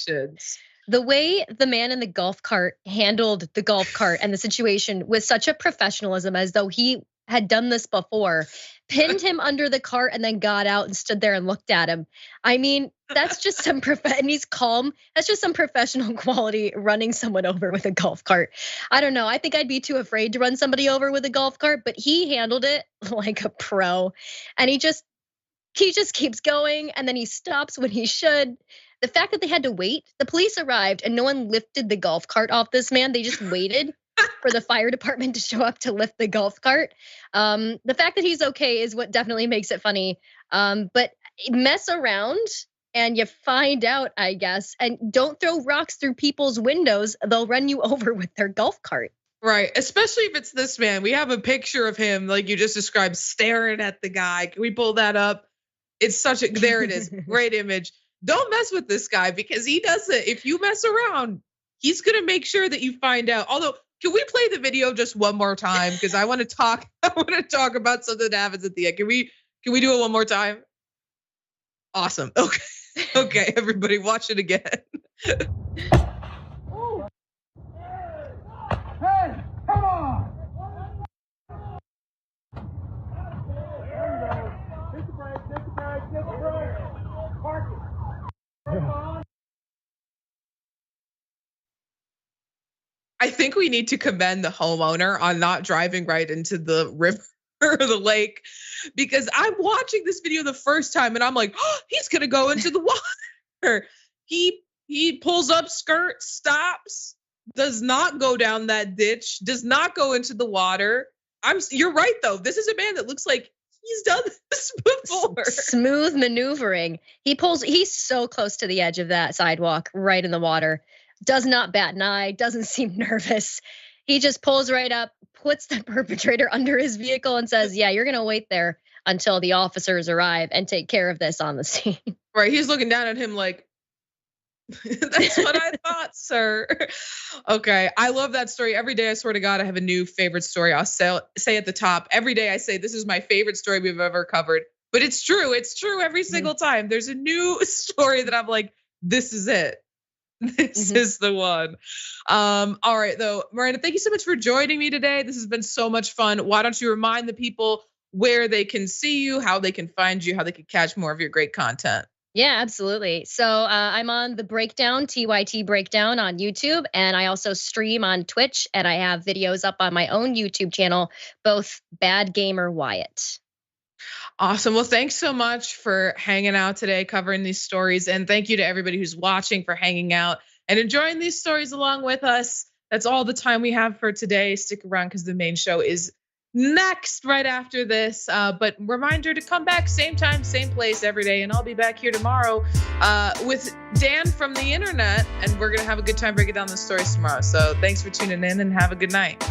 reactions. The way the man in the golf cart handled the golf cart and the situation with such a professionalism, as though he had done this before, pinned him under the cart and then got out and stood there and looked at him. I mean, that's just some and he's calm. That's just some professional quality, running someone over with a golf cart. I don't know. I think I'd be too afraid to run somebody over with a golf cart, but he handled it like a pro. And he just keeps going, and then he stops when he should. The fact that they had to wait, the police arrived and no one lifted the golf cart off this man. They just waited for the fire department to show up to lift the golf cart. The fact that he's okay is what definitely makes it funny. But mess around and you find out, I guess. And don't throw rocks through people's windows. They'll run you over with their golf cart. Right, especially if it's this man. We have a picture of him, like you just described, staring at the guy. Can we pull that up? It's there it is, great image. Don't mess with this guy, because he does it. If you mess around, he's gonna make sure that you find out. Although, can we play the video just one more time? Because I want to talk. I want to talk about something that happens at the end. Can we do it one more time? Awesome. Okay, everybody, watch it again. Hey, come on! Hit the brake, hit the brake, hit the brake. Park it. I think we need to commend the homeowner on not driving right into the river or the lake, because I'm watching this video the first time and I'm like, oh, he's gonna go into the water. He pulls up skirt, stops, does not go down that ditch, does not go into the water. You're right though. This is a man that looks like he's done this before. Smooth maneuvering. He's so close to the edge of that sidewalk, right in the water. Does not bat an eye, doesn't seem nervous. He just pulls right up, puts the perpetrator under his vehicle and says, yeah, you're gonna wait there until the officers arrive and take care of this on the scene. Right, he's looking down at him like, that's what I thought, sir. Okay, I love that story. Every day, I swear to God, I have a new favorite story. I'll say at the top. Every day I say, this is my favorite story we've ever covered. But it's true every single time. There's a new story that I'm like, this is it. This is the one. All right, though, Miranda, thank you so much for joining me today. This has been so much fun. Why don't you remind the people where they can see you, how they can find you, how they can catch more of your great content? Yeah, absolutely. So I'm on the Breakdown, TYT Breakdown on YouTube, and I also stream on Twitch, and I have videos up on my own YouTube channel, both Bad Gamer Wyatt. Awesome. Well, thanks so much for hanging out today, covering these stories. And thank you to everybody who's watching for hanging out and enjoying these stories along with us. That's all the time we have for today. Stick around because the main show is next right after this. But reminder to come back same time, same place every day. And I'll be back here tomorrow with Dan from the internet. And we're going to have a good time breaking down the stories tomorrow. So thanks for tuning in and have a good night.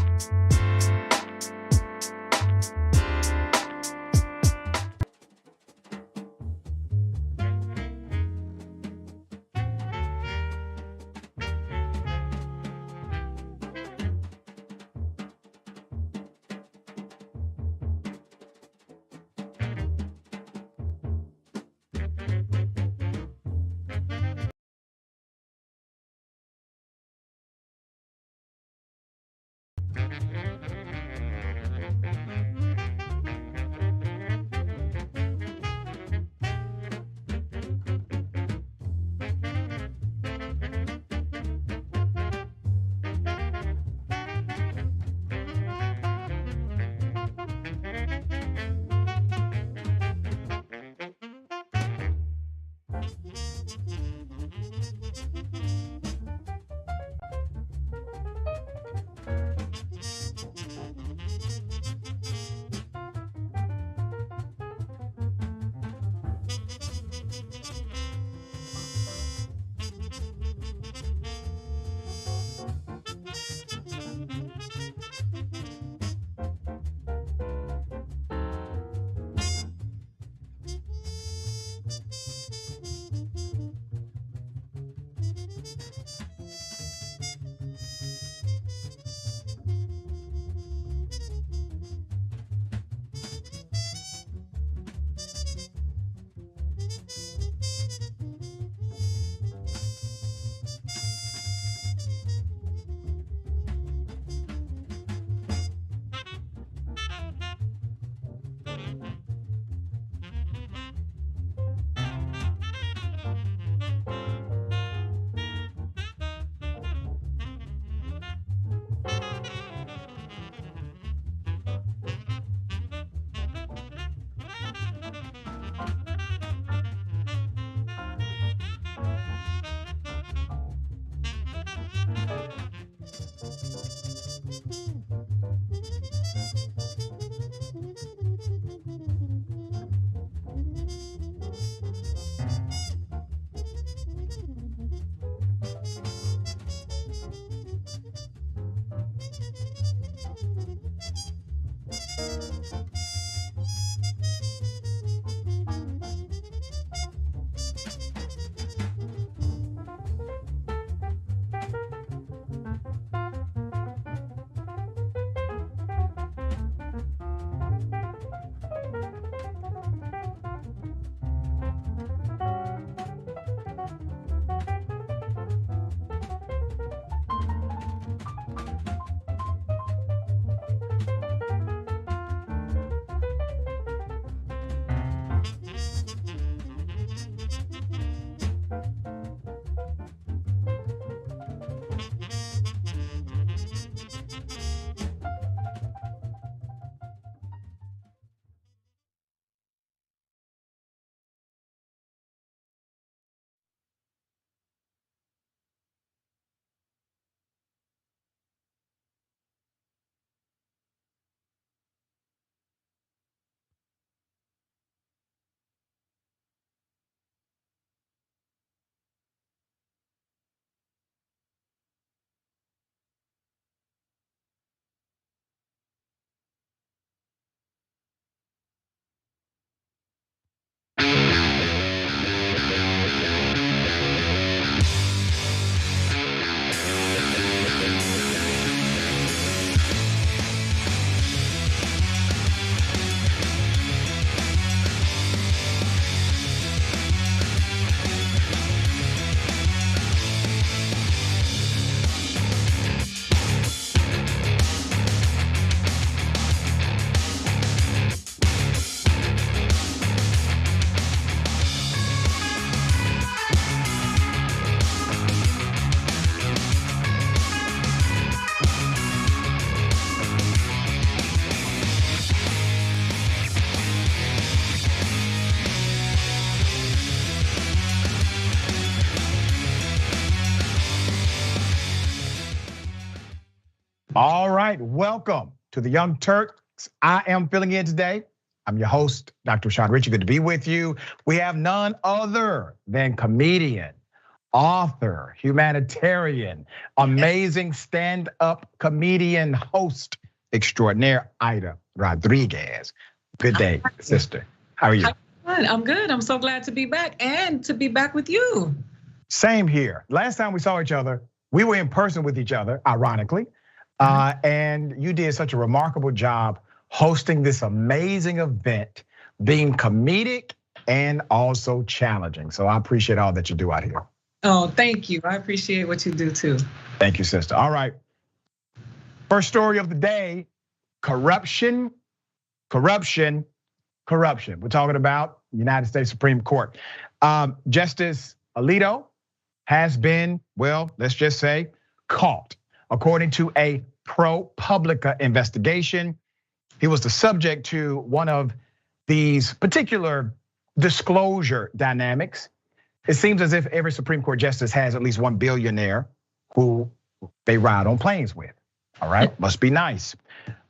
All right, welcome to the Young Turks. I am filling in today. I'm your host, Dr. Sean Ritchie. Good to be with you. We have none other than comedian, author, humanitarian, amazing stand-up comedian, host extraordinaire, Ida Rodriguez. Good day, sister. How are you? I'm good. I'm so glad to be back and to be back with you. Same here. Last time we saw each other, we were in person with each other, ironically. And you did such a remarkable job hosting this amazing event, being comedic and also challenging. So I appreciate all that you do out here. Oh, thank you. I appreciate what you do too. Thank you, sister. All right. First story of the day, corruption. We're talking about United States Supreme Court. Justice Alito has been, well, let's just say, caught. According to a ProPublica investigation, he was the subject to one of these particular disclosure dynamics. It seems as if every Supreme Court justice has at least one billionaire who they ride on planes with. All right, must be nice.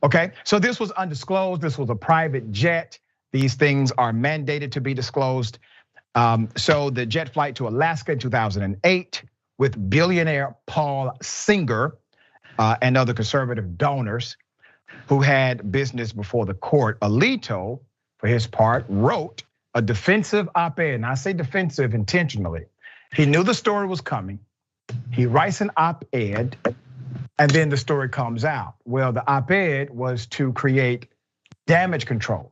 Okay, so this was undisclosed. This was a private jet. These things are mandated to be disclosed. So the jet flight to Alaska in 2008 with billionaire Paul Singer and other conservative donors who had business before the court. Alito, for his part, wrote a defensive op-ed, and I say defensive intentionally. He knew the story was coming. He writes an op-ed, and then the story comes out. Well, the op-ed was to create damage control.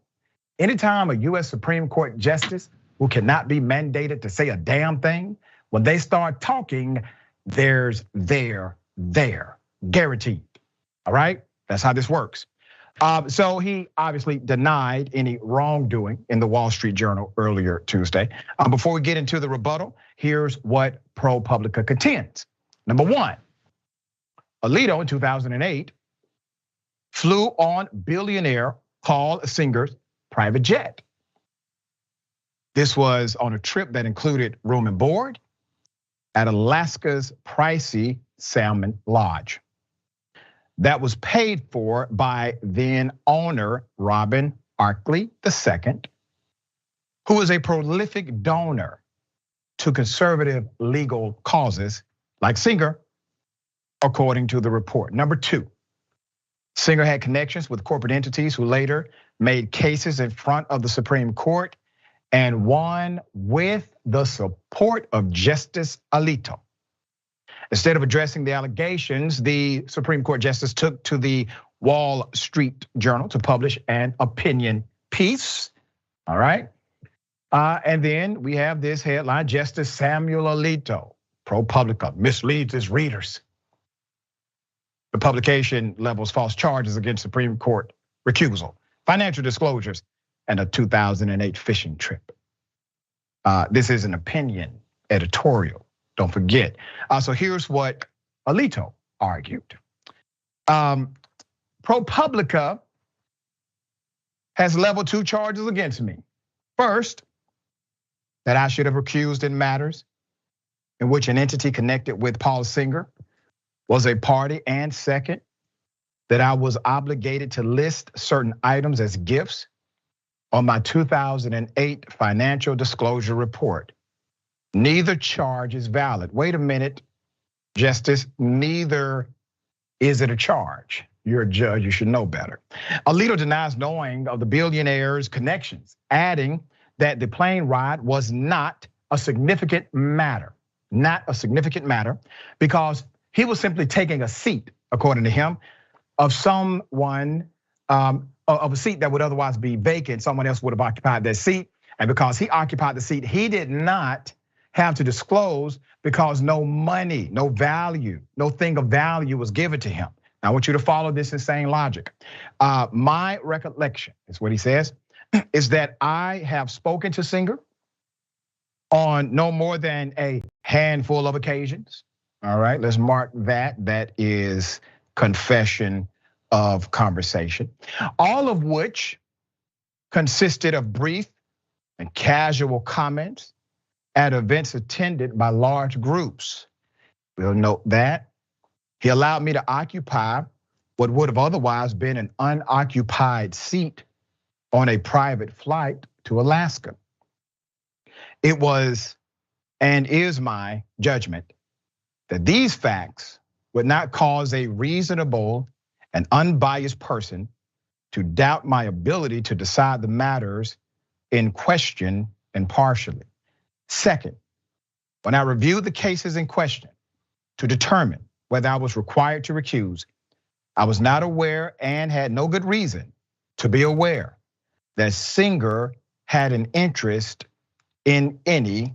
Anytime a US Supreme Court justice who cannot be mandated to say a damn thing, when they start talking, there's there, guaranteed. All right, that's how this works. So he obviously denied any wrongdoing in the Wall Street Journal earlier Tuesday. Before we get into the rebuttal, here's what ProPublica contends. Number one, Alito in 2008 flew on billionaire Paul Singer's private jet. This was on a trip that included room and board at Alaska's pricey Salmon Lodge. That was paid for by then owner Robin Arkley II, who is a prolific donor to conservative legal causes like Singer, according to the report. Number two, Singer had connections with corporate entities who later made cases in front of the Supreme Court and won with the support of Justice Alito. Instead of addressing the allegations, the Supreme Court justice took to the Wall Street Journal to publish an opinion piece. All right. And then we have this headline: Justice Samuel Alito, ProPublica, misleads his readers. The publication levels false charges against Supreme Court recusal, financial disclosures, and a 2008 fishing trip. This is an opinion editorial. Don't forget. So here's what Alito argued. ProPublica has level 2 charges against me. First, that I should have recused in matters in which an entity connected with Paul Singer was a party, and second, that I was obligated to list certain items as gifts on my 2008 financial disclosure report. Neither charge is valid. Wait a minute, Justice, neither is it a charge. You're a judge, you should know better. Alito denies knowing of the billionaire's connections, adding that the plane ride was not a significant matter. Not a significant matter, because he was simply taking a seat, according to him, of someone, of a seat that would otherwise be vacant. Someone else would have occupied that seat. And because he occupied the seat, he did not have to disclose because no money, no value, no thing of value was given to him. Now, I want you to follow this insane logic. My recollection is what he says, is that I have spoken to Singer on no more than a handful of occasions. All right, let's mark that. That is confession of conversation, all of which consisted of brief and casual comments at events attended by large groups. We'll note that. He allowed me to occupy what would have otherwise been an unoccupied seat on a private flight to Alaska. It was and is my judgment that these facts would not cause a reasonable and unbiased person to doubt my ability to decide the matters in question impartially. Second, when I reviewed the cases in question to determine whether I was required to recuse, I was not aware and had no good reason to be aware that Singer had an interest in any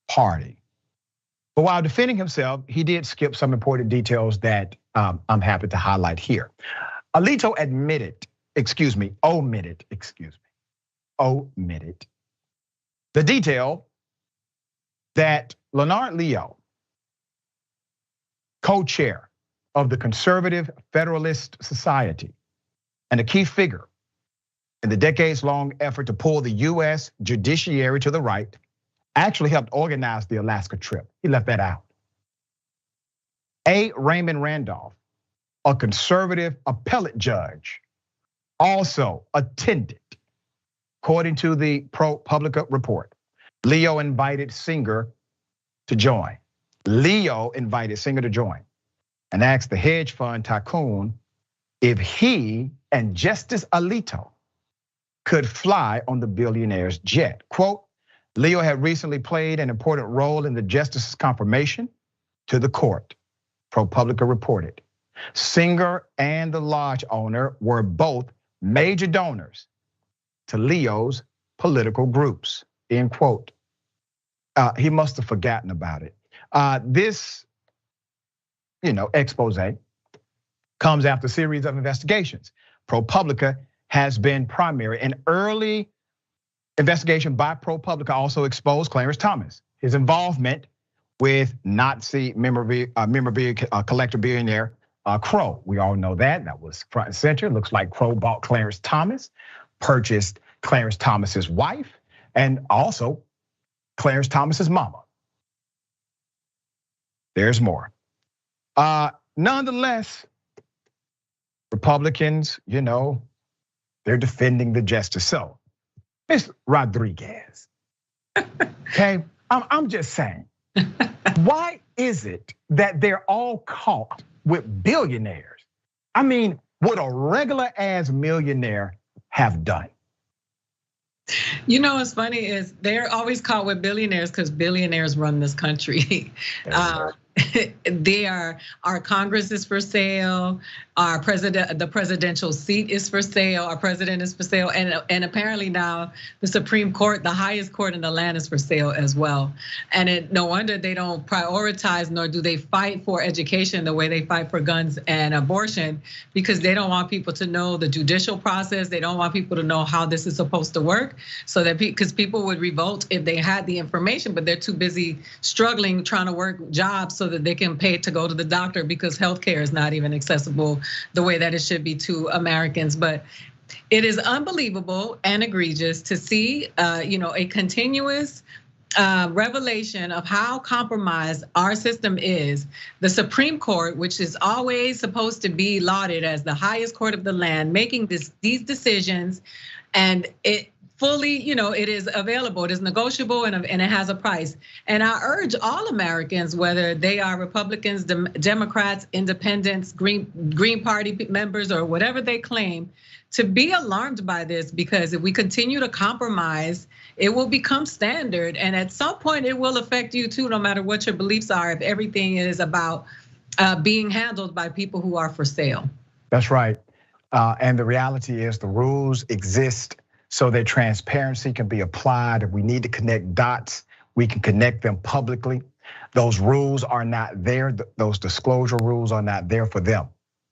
party. But while defending himself, he did skip some important details that I'm happy to highlight here. Alito omitted the detail that Leonard Leo, co-chair of the Conservative Federalist Society and a key figure in the decades-long effort to pull the US judiciary to the right, actually helped organize the Alaska trip. He left that out. A. Raymond Randolph, a conservative appellate judge, also attended. According to the ProPublica report, Leo invited Singer to join. And asked the hedge fund tycoon if he and Justice Alito could fly on the billionaire's jet. Quote, Leo had recently played an important role in the justice's confirmation to the court, ProPublica reported. Singer and the lodge owner were both major donors to Leo's political groups, end quote. He must have forgotten about it. This, expose comes after a series of investigations. ProPublica has been primary. An early investigation by ProPublica also exposed Clarence Thomas, his involvement with Nazi memorabilia collector billionaire Crow. We all know that. That was front and center. Looks like Crow bought Clarence Thomas, purchased Clarence Thomas's wife, and also Clarence Thomas's mama. There's more. Nonetheless, Republicans, they're defending the justice. So, Ms. Rodriguez, okay, I'm just saying, why is it that they're all caught with billionaires? I mean, what a regular ass millionaire have done? What's funny is they're always caught with billionaires because billionaires run this country. Our Congress is for sale, the presidential seat is for sale, our president is for sale, and apparently now the Supreme Court, the highest court in the land, is for sale as well. And no wonder they don't prioritize nor do they fight for education the way they fight for guns and abortion, because they don't want people to know the judicial process. They don't want people to know how this is supposed to work, so that because people would revolt if they had the information, but they're too busy struggling trying to work jobs so that they can pay to go to the doctor, because healthcare is not even accessible the way that it should be to Americans. But it is unbelievable and egregious to see, a continuous revelation of how compromised our system is. The Supreme Court, which is always supposed to be lauded as the highest court of the land, making these decisions, and it fully, it is available, it is negotiable, and it has a price. And I urge all Americans, whether they are Republicans, Democrats, Independents, Green Party members, or whatever they claim, to be alarmed by this, because if we continue to compromise, it will become standard. And at some point it will affect you too, no matter what your beliefs are, if everything is about being handled by people who are for sale. That's right. And the reality is the rules exist so that transparency can be applied. If we need to connect dots, we can connect them publicly. Those rules are not there. Those disclosure rules are not there for them.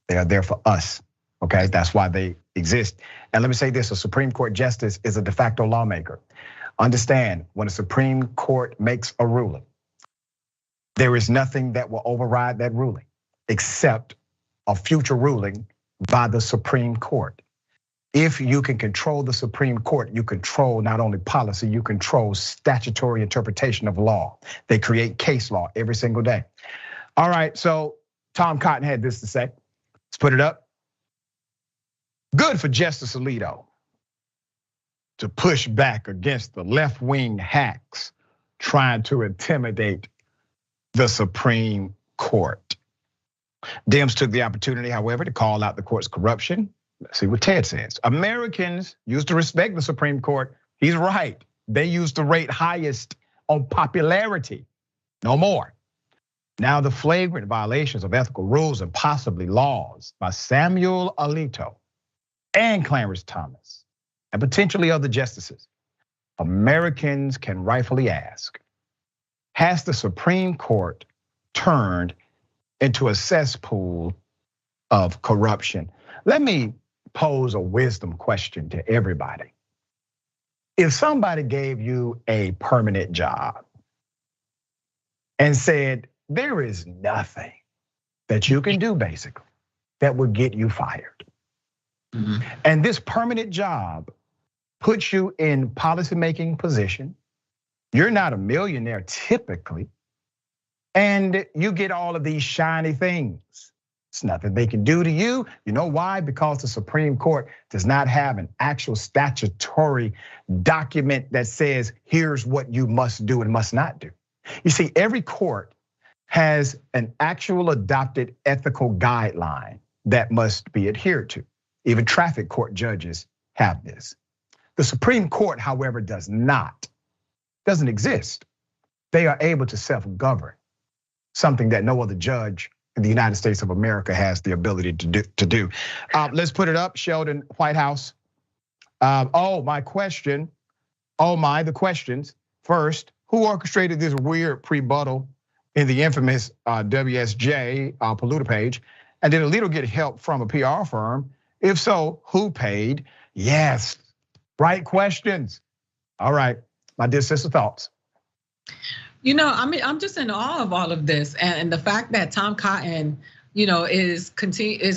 They are there for us, okay? That's why they exist. And let me say this, a Supreme Court justice is a de facto lawmaker. Understand, when a Supreme Court makes a ruling, there is nothing that will override that ruling except a future ruling by the Supreme Court. If you can control the Supreme Court, you control not only policy, you control statutory interpretation of law. They create case law every single day. All right, so Tom Cotton had this to say. Let's put it up. Good for Justice Alito to push back against the left-wing hacks trying to intimidate the Supreme Court. Dems took the opportunity, however, to call out the court's corruption. Let's see what Ted says. Americans used to respect the Supreme Court. He's right. They used to rate highest on popularity. No more. Now the flagrant violations of ethical rules and possibly laws by Samuel Alito and Clarence Thomas and potentially other justices, Americans can rightfully ask, has the Supreme Court turned into a cesspool of corruption? Let me pose a wisdom question to everybody. If somebody gave you a permanent job and said, there is nothing that you can do basically that would get you fired. And this permanent job puts you in policymaking position. You're not a millionaire typically, and you get all of these shiny things. It's nothing they can do to you. You know why? Because the Supreme Court does not have an actual statutory document that says, here's what you must do and must not do. You see, every court has an actual adopted ethical guideline that must be adhered to. Even traffic court judges have this. The Supreme Court, however, doesn't exist. They are able to self-govern, something that no other judge in the United States of America has the ability to do. Let's put it up, Sheldon White House. The questions. First, who orchestrated this weird pre-buttal in the infamous WSJ polluter page? And did Alito get help from a PR firm? If so, who paid? Yes, right questions. All right, my dear sister, thoughts. You know, I mean, I'm just in awe of all of this, and the fact that Tom Cotton, is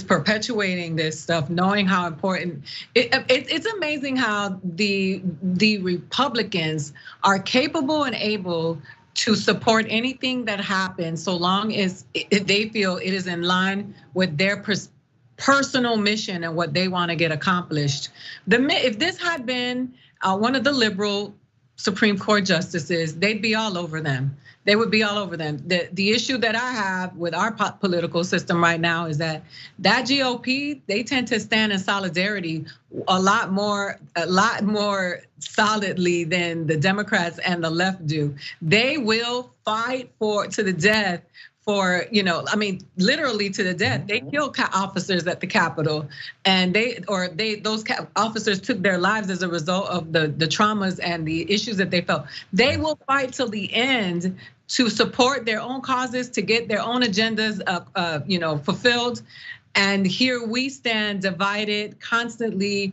perpetuating this stuff, knowing how important. It's amazing how the Republicans are capable and able to support anything that happens, so long as they feel it is in line with their personal mission and what they want to get accomplished. If this had been one of the liberal Supreme Court justices, they'd be all over them. They would be all over them. The issue that I have with our political system right now is that GOP, they tend to stand in solidarity a lot more solidly than the Democrats and the left do. They will fight to the death for, literally to the death. They killed officers at the Capitol, and those officers took their lives as a result of the traumas and the issues that they felt. They will fight till the end to support their own causes, to get their own agendas, fulfilled. And here we stand divided, constantly,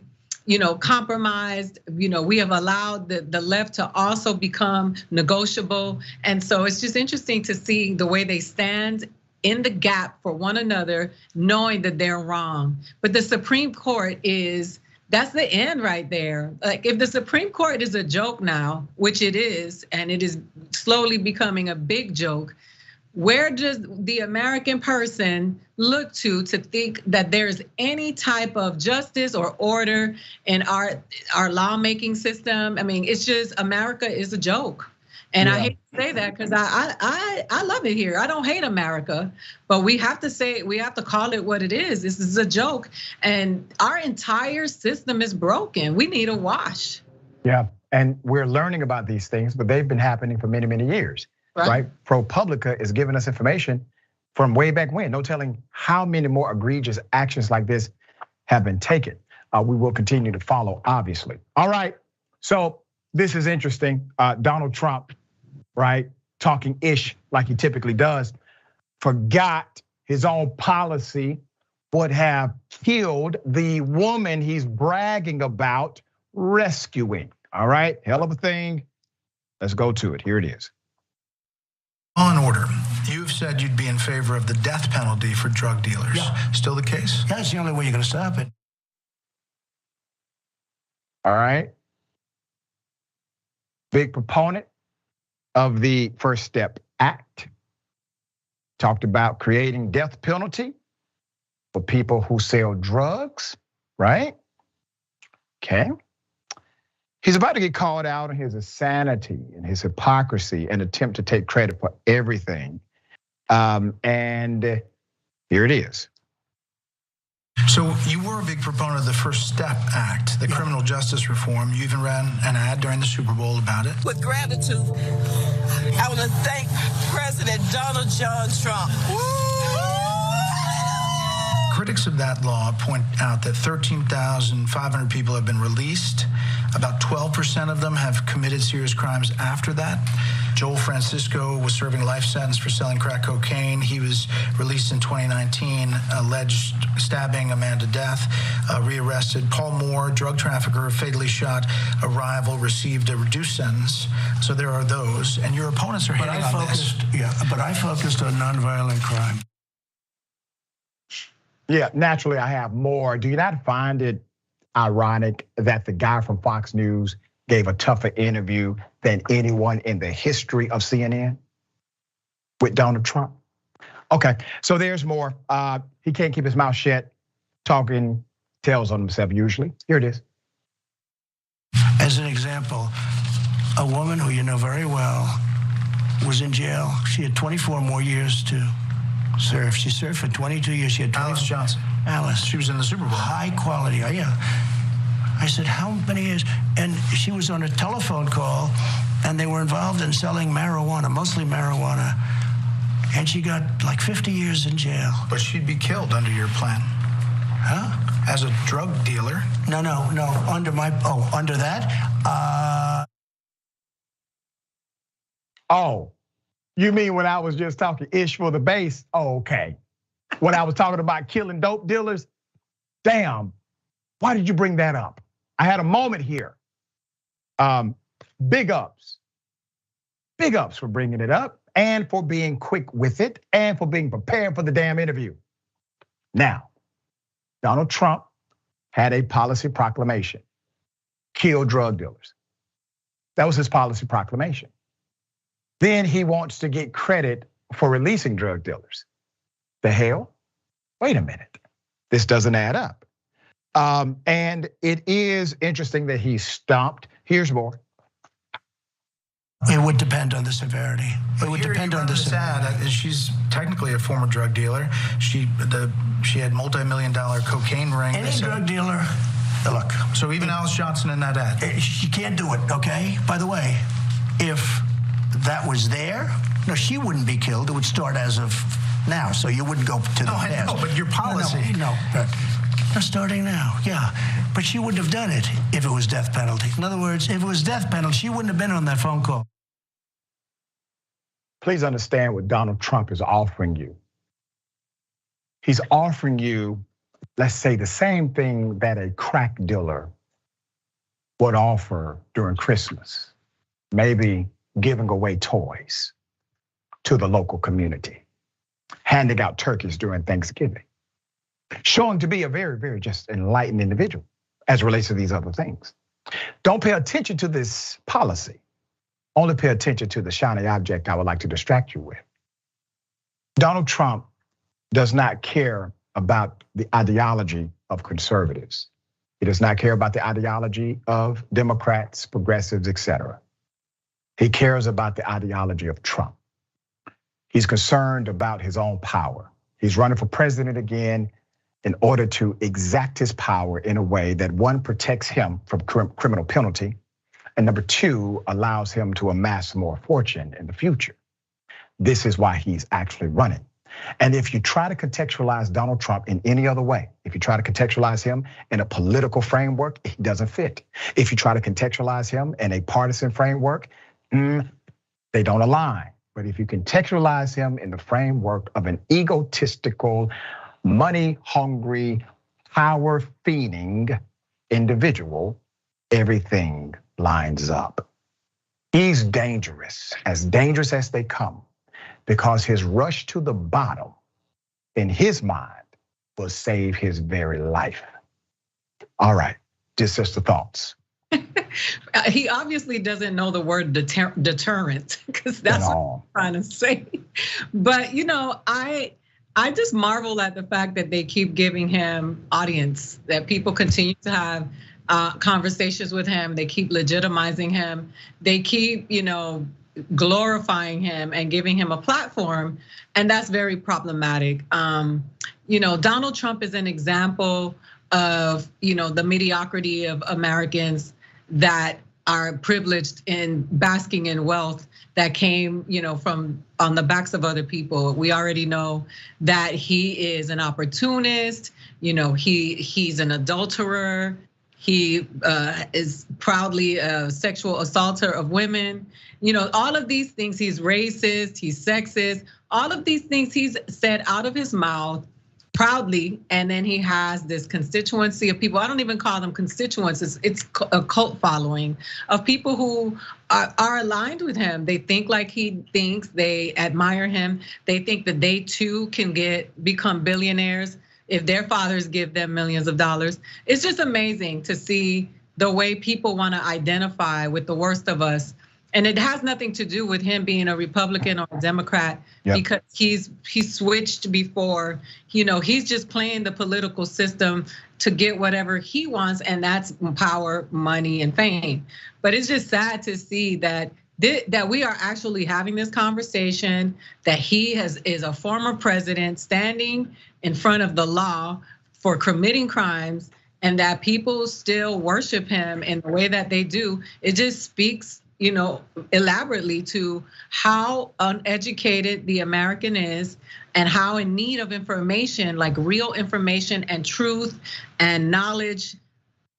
compromised. We have allowed the left to also become negotiable. And so it's just interesting to see the way they stand in the gap for one another, knowing that they're wrong. But the Supreme Court that's the end right there. Like, if the Supreme Court is a joke now, which it is, and it is slowly becoming a big joke, where does the American person look to think that there's any type of justice or order in our lawmaking system? I mean, it's just, America is a joke. And I hate to say that because I love it here. I don't hate America, but we have to call it what it is. This is a joke, and our entire system is broken. We need a wash. Yeah, and we're learning about these things, but they've been happening for many, many years, right? ProPublica is giving us information from way back when. No telling how many more egregious actions like this have been taken. We will continue to follow, obviously. All right, so this is interesting. Donald Trump, right, talking ish like he typically does, forgot his own policy would have killed the woman he's bragging about rescuing. All right, hell of a thing. Let's go to it. Here it is. On order, you've said you'd be in favor of the death penalty for drug dealers. Yeah. Still the case? That's the only way you're gonna stop it. All right. Big proponent of the First Step Act. Talked about creating death penalty for people who sell drugs right? Okay. He's about to get called out on his insanity and his hypocrisy and attempt to take credit for everything. And here it is. So you were a big proponent of the First Step Act, the criminal justice reform. You even ran an ad during the Super Bowl about it. With gratitude, I want to thank President Donald John Trump. Critics of that law point out that 13,500 people have been released. About 12% of them have committed serious crimes after that. Joel Francisco was serving a life sentence for selling crack cocaine. He was released in 2019, alleged stabbing a man to death, rearrested. Paul Moore, drug trafficker, fatally shot a rival, received a reduced sentence. So there are those, and your opponents are hitting on this. But I focused on nonviolent crime. Yeah, naturally I have more. Do you not find it ironic that the guy from Fox News gave a tougher interview than anyone in the history of CNN with Donald Trump? Okay, so there's more. He can't keep his mouth shut, talking tales on himself usually. Here it is. As an example, a woman who you know very well was in jail. She had 24 more years to serve. She served for 22 years. She had 24. Alice Johnson. Alice. She was in the Super Bowl. High quality, yeah. I said, how many years? And she was on a telephone call, and they were involved in selling marijuana, mostly marijuana. And she got like 50 years in jail. But she'd be killed under your plan. Huh? As a drug dealer. No, under under that? Oh, you mean when I was just talking ish for the base? Oh, okay. When I was talking about killing dope dealers? Damn, why did you bring that up? I had a moment here. Big ups. Big ups for bringing it up and for being quick with it and for being prepared for the damn interview. Now, Donald Trump had a policy proclamation, kill drug dealers. That was his policy proclamation. Then he wants to get credit for releasing drug dealers. The hell? Wait a minute. This doesn't add up. And it is interesting that he stopped. Here's more. It would depend on the severity. It would depend on the severity. She's technically a former drug dealer. She had multi-million-dollar cocaine ring. Any drug dealer, look. So even Alice Johnson in that ad. She can't do it, okay? By the way, if that was there, no, she wouldn't be killed. It would start as of now, so you wouldn't go to the past. No, but your policy. No, they're starting now, yeah. But she wouldn't have done it if it was death penalty. In other words, if it was death penalty, she wouldn't have been on that phone call. Please understand what Donald Trump is offering you. He's offering you, let's say, the same thing that a crack dealer would offer during Christmas. Maybe giving away toys to the local community, handing out turkeys during Thanksgiving, showing to be a very, very just enlightened individual as it relates to these other things. Don't pay attention to this policy. Only pay attention to the shiny object I would like to distract you with. Donald Trump does not care about the ideology of conservatives. He does not care about the ideology of Democrats, progressives, etc. He cares about the ideology of Trump. He's concerned about his own power. He's running for president again in order to exact his power in a way that, one, protects him from criminal penalty, and number two, allows him to amass more fortune in the future. This is why he's actually running. And if you try to contextualize Donald Trump in any other way, if you try to contextualize him in a political framework, he doesn't fit. If you try to contextualize him in a partisan framework, they don't align. But if you contextualize him in the framework of an egotistical, money-hungry, power-fiending individual, everything lines up. He's dangerous as they come, because his rush to the bottom, in his mind, will save his very life. All right, just the thoughts. He obviously doesn't know the word deterrent, because that's what I'm trying to say. But I I just marvel at the fact that they keep giving him audience, that people continue to have conversations with him. They keep legitimizing him. They keep, glorifying him and giving him a platform. And that's very problematic. Donald Trump is an example of, the mediocrity of Americans that are privileged in basking in wealth that came, from on the backs of other people. We already know that he is an opportunist. He's an adulterer. He is proudly a sexual assaulter of women. All of these things. He's racist. He's sexist. All of these things he's said out of his mouth proudly, and then he has this constituency of people. I don't even call them constituents. It's a cult following of people who are aligned with him. They think like he thinks. They admire him. They think that they too can become billionaires if their fathers give them millions of dollars. It's just amazing to see the way people want to identify with the worst of us. And it has nothing to do with him being a Republican or a Democrat, because he's switched before. He's just playing the political system to get whatever he wants, and that's power, money, and fame. But it's just sad to see that we are actually having this conversation, that he is a former president standing in front of the law for committing crimes, and that people still worship him in the way that they do. It just speaks elaborately to how uneducated the American is, and how in need of information, like real information and truth and knowledge,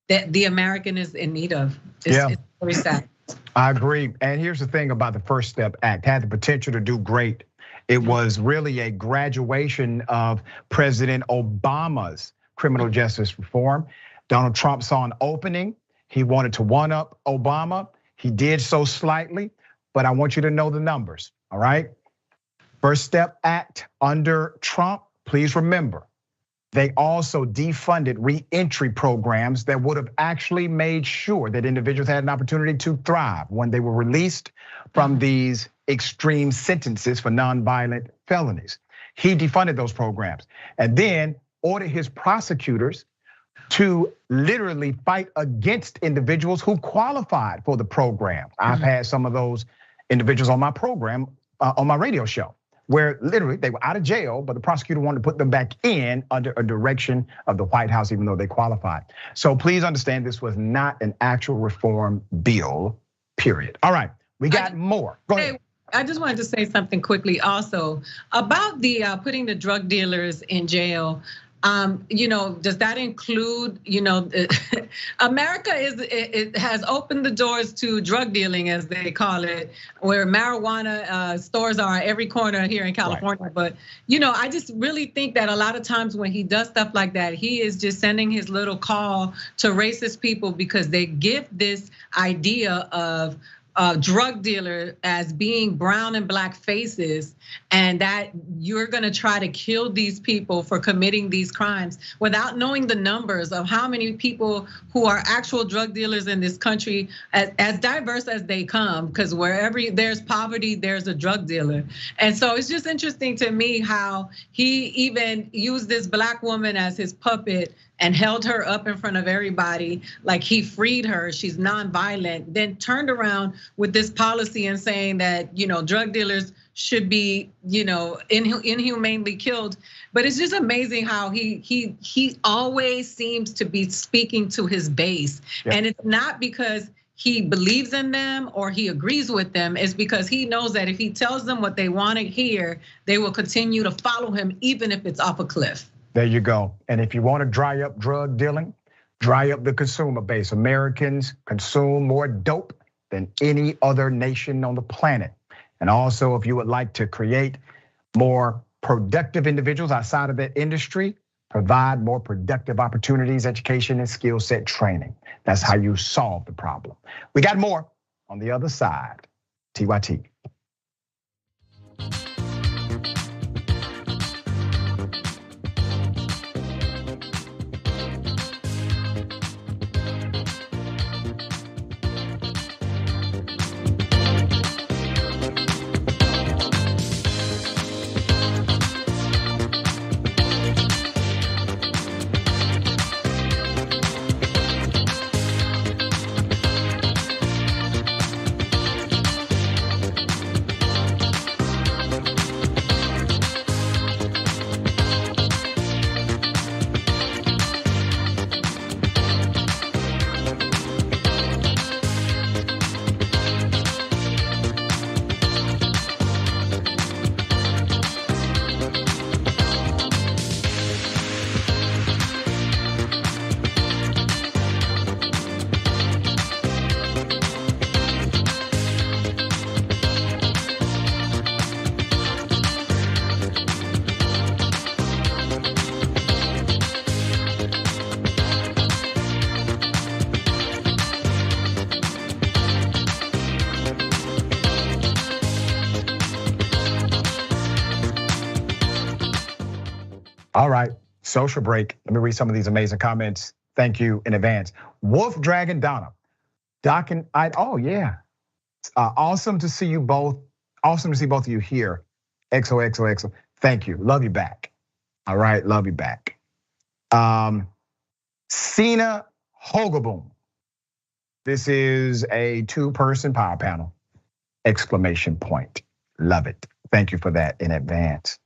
that the American is in need of. It's very sad. I agree. And here's the thing about the First Step Act: had the potential to do great. It was really a graduation of President Obama's criminal justice reform. Donald Trump saw an opening. He wanted to one-up Obama. He did so slightly, but I want you to know the numbers, all right? First Step Act under Trump, please remember, they also defunded re-entry programs that would have actually made sure that individuals had an opportunity to thrive when they were released from these extreme sentences for nonviolent felonies. He defunded those programs and then ordered his prosecutors to literally fight against individuals who qualified for the program. I've had some of those individuals on my program, on my radio show, where literally they were out of jail, but the prosecutor wanted to put them back in under a direction of the White House, even though they qualified. So please understand, this was not an actual reform bill, period. All right, we got more. Go ahead. I just wanted to say something quickly also about the putting the drug dealers in jail. Does that include, America has opened the doors to drug dealing, as they call it, where marijuana stores are at every corner here in California. Right. But, I just really think that a lot of times when he does stuff like that, he is just sending his little call to racist people, because they give this idea of drug dealer as being brown and black faces, and that you're gonna try to kill these people for committing these crimes without knowing the numbers of how many people who are actual drug dealers in this country, as diverse as they come, because wherever there's poverty, there's a drug dealer. And so it's just interesting to me how he even used this black woman as his puppet and held her up in front of everybody like he freed her, she's nonviolent, then turned around with this policy and saying that, drug dealers should be, inhumanely killed. But it's just amazing how he always seems to be speaking to his base. Yep. And it's not because he believes in them or he agrees with them. It's because he knows that if he tells them what they want to hear, they will continue to follow him, even if it's off a cliff. There you go. And if you want to dry up drug dealing, dry up the consumer base. Americans consume more dope than any other nation on the planet. And also, if you would like to create more productive individuals outside of that industry, provide more productive opportunities, education, and skill set training. That's how you solve the problem. We got more on the other side. TYT. All right, social break. Let me read some of these amazing comments. Thank you in advance. Wolf Dragon Donna. Doc and I, oh yeah. Awesome to see you both. Awesome to see both of you here. XOXOXO. Thank you. Love you back. All right, love you back. Cena Hogaboom. This is a 2-person power panel. Exclamation point. Love it. Thank you for that in advance.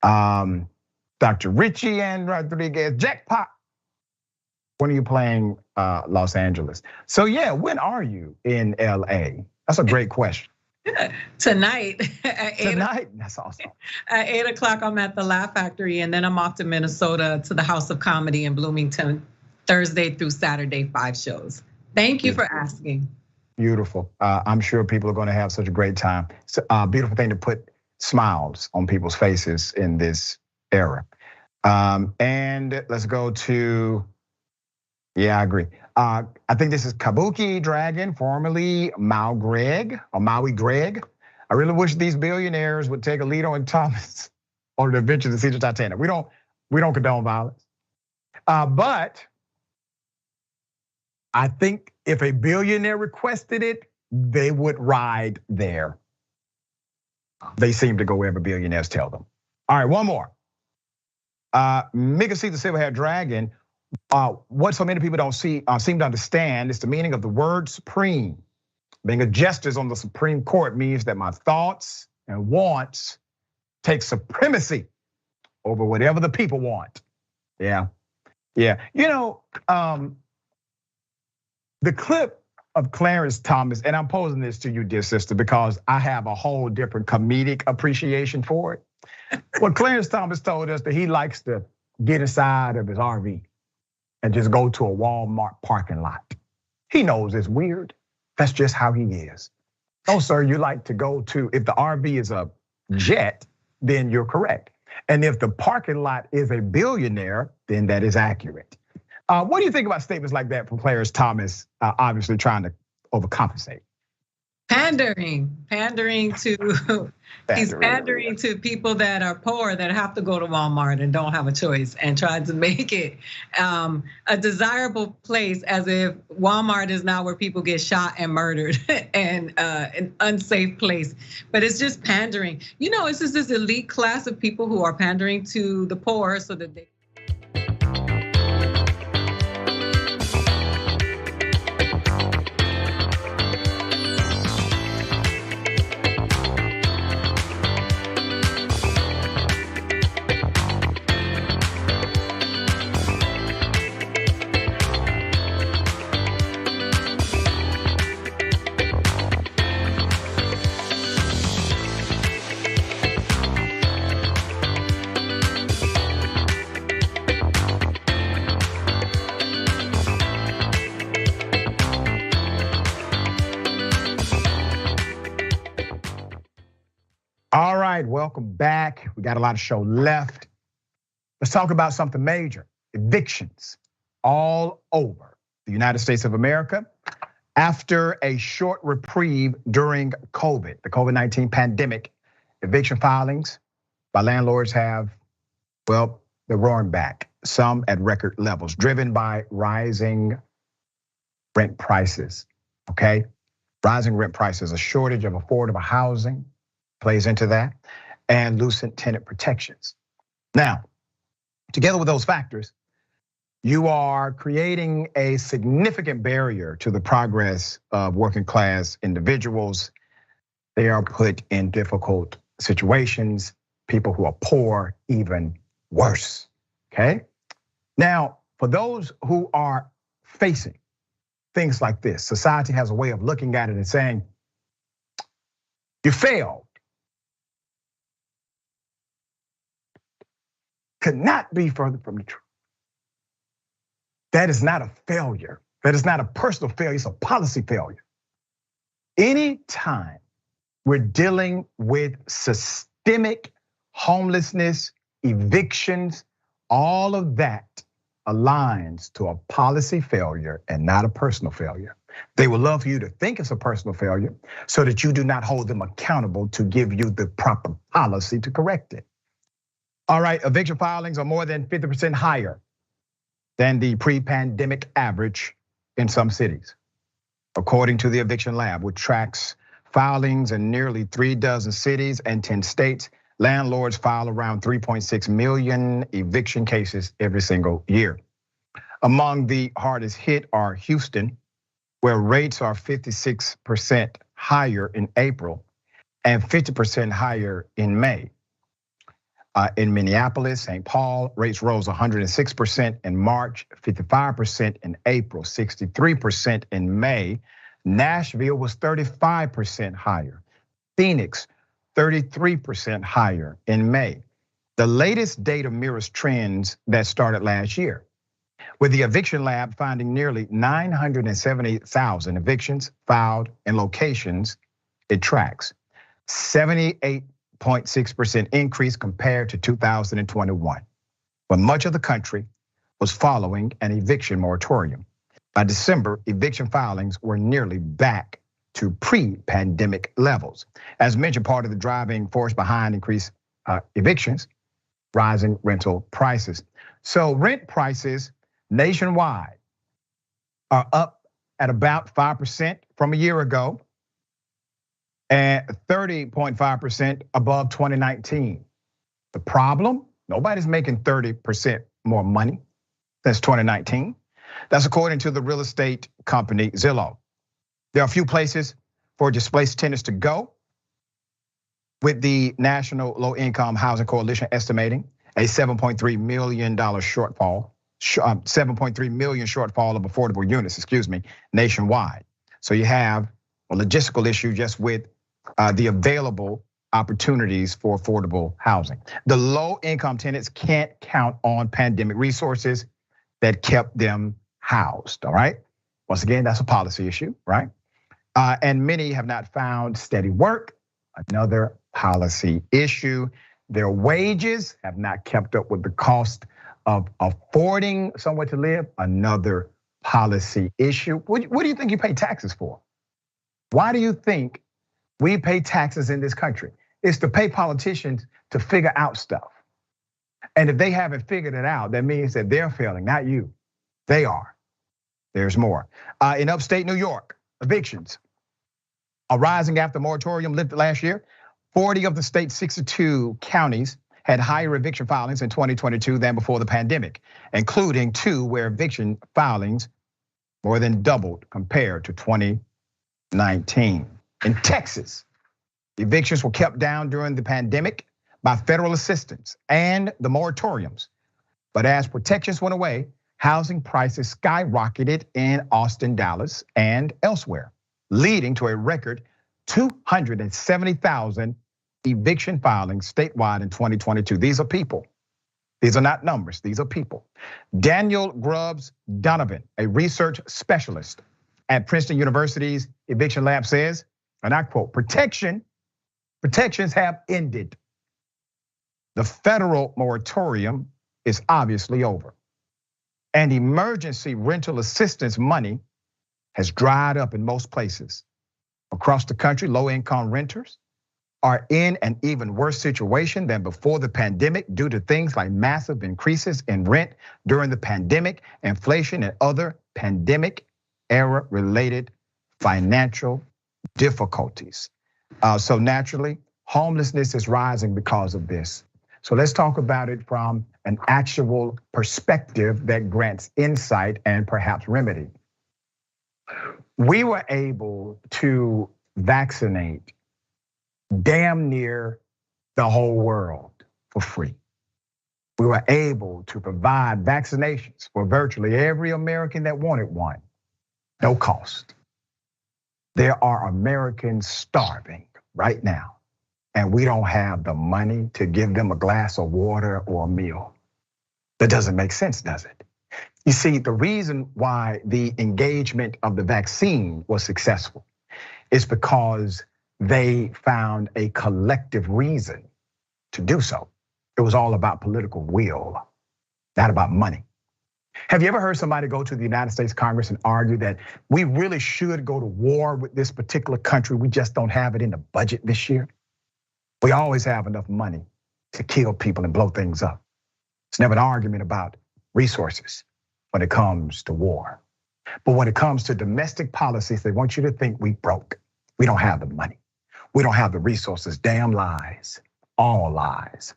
Dr. Richie and Rodriguez, jackpot. When are you playing Los Angeles? So yeah, when are you in LA? That's a great question. Tonight. Tonight, that's awesome. At 8:00, I'm at the Laugh Factory, and then I'm off to Minnesota to the House of Comedy in Bloomington, Thursday through Saturday, 5 shows. Thank you for asking. Beautiful. I'm sure people are going to have such a great time. It's a beautiful thing to put smiles on people's faces in this era. And let's go to, yeah, I agree. I think this is Kabuki Dragon, formerly Maui Greg. I really wish these billionaires would take Alito and Thomas on the adventure to see the Titanic. We don't condone violence. But I think if a billionaire requested it, they would ride there. They seem to go wherever billionaires tell them. All right, one more. Mega C, the silver-haired dragon. What so many people don't seem to understand is the meaning of the word supreme. Being a justice on the Supreme Court means that my thoughts and wants take supremacy over whatever the people want. Yeah. You know, the clip of Clarence Thomas, and I'm posing this to you, dear sister, because I have a whole different comedic appreciation for it. Well, Clarence Thomas told us that he likes to get inside of his RV and just go to a Walmart parking lot. He knows it's weird. That's just how he is. Oh, sir, you like to go to, if the RV is a jet, then you're correct. And if the parking lot is a billionaire, then that is accurate. What do you think about statements like that from Clarence Thomas, obviously trying to overcompensate? Pandering to, he's pandering to people that are poor that have to go to Walmart and don't have a choice, and trying to make it a desirable place, as if Walmart is now where people get shot and murdered and an unsafe place. But it's just pandering. You know, it's just this elite class of people who are pandering to the poor so that they. All right, welcome back. We got a lot of show left. Let's talk about something major. Evictions all over the United States of America. After a short reprieve during COVID, the COVID-19 pandemic, eviction filings by landlords have, well, they're roaring back. Some at record levels, driven by rising rent prices, okay? Rising rent prices, a shortage of affordable housing plays into that, and loosened tenant protections. Now, together with those factors, you are creating a significant barrier to the progress of working class individuals. They are put in difficult situations. People who are poor, even worse, okay? Now, for those who are facing things like this, society has a way of looking at it and saying, you failed. Could not be further from the truth. That is not a failure. That is not a personal failure, it's a policy failure. Anytime we're dealing with systemic homelessness, evictions, all of that aligns to a policy failure and not a personal failure. They would love for you to think it's a personal failure so that you do not hold them accountable to give you the proper policy to correct it. All right, eviction filings are more than 50% higher than the pre-pandemic average in some cities. According to the Eviction Lab, which tracks filings in nearly 36 cities and 10 states, landlords file around 3.6 million eviction cases every single year. Among the hardest hit are Houston, where rates are 56% higher in April and 50% higher in May. In Minneapolis, St. Paul, rates rose 106% in March, 55% in April, 63% in May. Nashville was 35% higher. Phoenix, 33% higher in May. The latest data mirrors trends that started last year, with the Eviction Lab finding nearly 970,000 evictions filed in locations it tracks. 78.6% increase compared to 2021, when much of the country was following an eviction moratorium. By December, eviction filings were nearly back to pre-pandemic levels. As mentioned, part of the driving force behind increased evictions, rising rental prices. So rent prices nationwide are up at about 5% from a year ago, and 30.5% above 2019. The problem, nobody's making 30% more money since 2019. That's according to the real estate company Zillow. There are a few places for displaced tenants to go, with the National Low Income Housing Coalition estimating a $7.3 million shortfall, 7.3 million shortfall of affordable units, nationwide. So you have a logistical issue just with the available opportunities for affordable housing. The low income tenants can't count on pandemic resources that kept them housed, all right? Once again, that's a policy issue, right? And many have not found steady work, another policy issue. Their wages have not kept up with the cost of affording somewhere to live, another policy issue. What do you think you pay taxes for? Why do you think we pay taxes in this country? It's to pay politicians to figure out stuff. And if they haven't figured it out, that means that they're failing, not you. They are. There's more. In upstate New York, evictions are rising after moratorium lifted last year. 40 of the state's 62 counties had higher eviction filings in 2022 than before the pandemic, including 2 where eviction filings more than doubled compared to 2019. In Texas, evictions were kept down during the pandemic by federal assistance and the moratoriums. But as protections went away, housing prices skyrocketed in Austin, Dallas, and elsewhere, leading to a record 270,000 eviction filings statewide in 2022. These are people. These are not numbers, these are people. Daniel Grubbs Donovan, a research specialist at Princeton University's Eviction Lab says, and I quote, protections have ended. The federal moratorium is obviously over. And emergency rental assistance money has dried up in most places. Across the country, low-income renters are in an even worse situation than before the pandemic due to things like massive increases in rent during the pandemic, inflation, and other pandemic-era related financial difficulties. So naturally, homelessness is rising because of this. So let's talk about it from an actual perspective that grants insight and perhaps remedy. We were able to vaccinate damn near the whole world for free. We were able to provide vaccinations for virtually every American that wanted one, no cost. There are Americans starving right now, and we don't have the money to give them a glass of water or a meal. That doesn't make sense, does it? You see, the reason why the engagement of the vaccine was successful is because they found a collective reason to do so. It was all about political will, not about money. Have you ever heard somebody go to the United States Congress and argue that we really should go to war with this particular country, we just don't have it in the budget this year? We always have enough money to kill people and blow things up. It's never an argument about resources when it comes to war. But when it comes to domestic policies, they want you to think we broke. We don't have the money. We don't have the resources. Damn lies, all lies.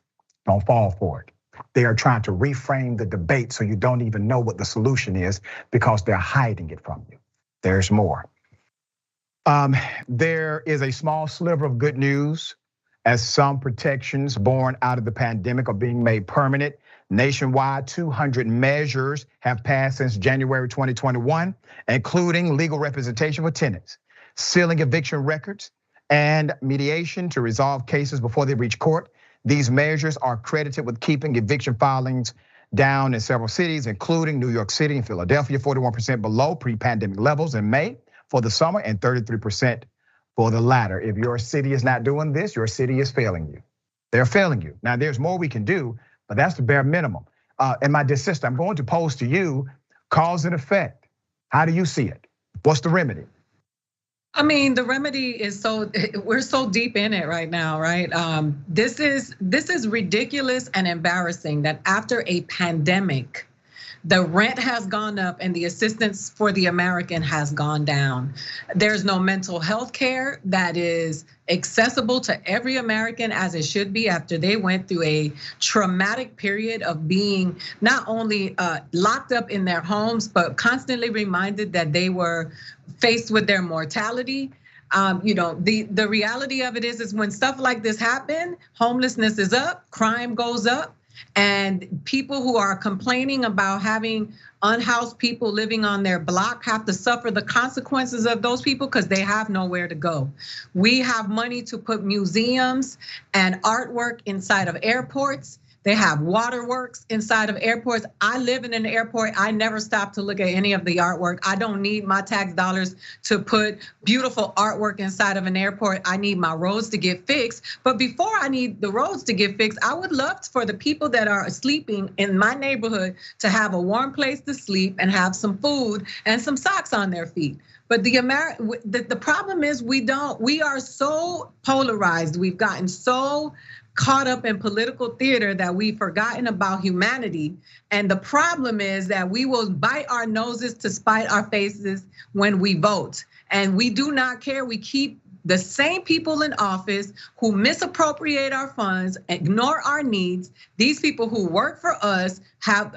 Don't fall for it. They are trying to reframe the debate so you don't even know what the solution is because they're hiding it from you. There's more. There is a small sliver of good news as some protections born out of the pandemic are being made permanent. Nationwide, 200 measures have passed since January 2021, including legal representation for tenants, sealing eviction records, and mediation to resolve cases before they reach court. These measures are credited with keeping eviction filings down in several cities, including New York City and Philadelphia, 41% below pre-pandemic levels in May for the summer and 33% for the latter. If your city is not doing this, your city is failing you. They're failing you. Now, there's more we can do, but that's the bare minimum. And my dear sister, I'm going to pose to you cause and effect. How do you see it? What's the remedy? I mean, the remedy is we're so deep in it right now, right? This is ridiculous and embarrassing that after a pandemic, the rent has gone up and the assistance for the American has gone down. There's no mental health care that is accessible to every American as it should be after they went through a traumatic period of being not only locked up in their homes, but constantly reminded that they were faced with their mortality. The reality of it is when stuff like this happen, homelessness is up, crime goes up. And people who are complaining about having unhoused people living on their block have to suffer the consequences of those people because they have nowhere to go. We have money to put museums and artwork inside of airports. They have waterworks inside of airports. I live in an airport. I never stop to look at any of the artwork. I don't need my tax dollars to put beautiful artwork inside of an airport. I need my roads to get fixed. But before I need the roads to get fixed, I would love for the people that are sleeping in my neighborhood to have a warm place to sleep and have some food and some socks on their feet. But the problem is we are so polarized. We've gotten so caught up in political theater that we've forgotten about humanity. And the problem is that we will bite our noses to spite our faces when we vote. And we do not care. We keep the same people in office who misappropriate our funds, ignore our needs. These people who work for us have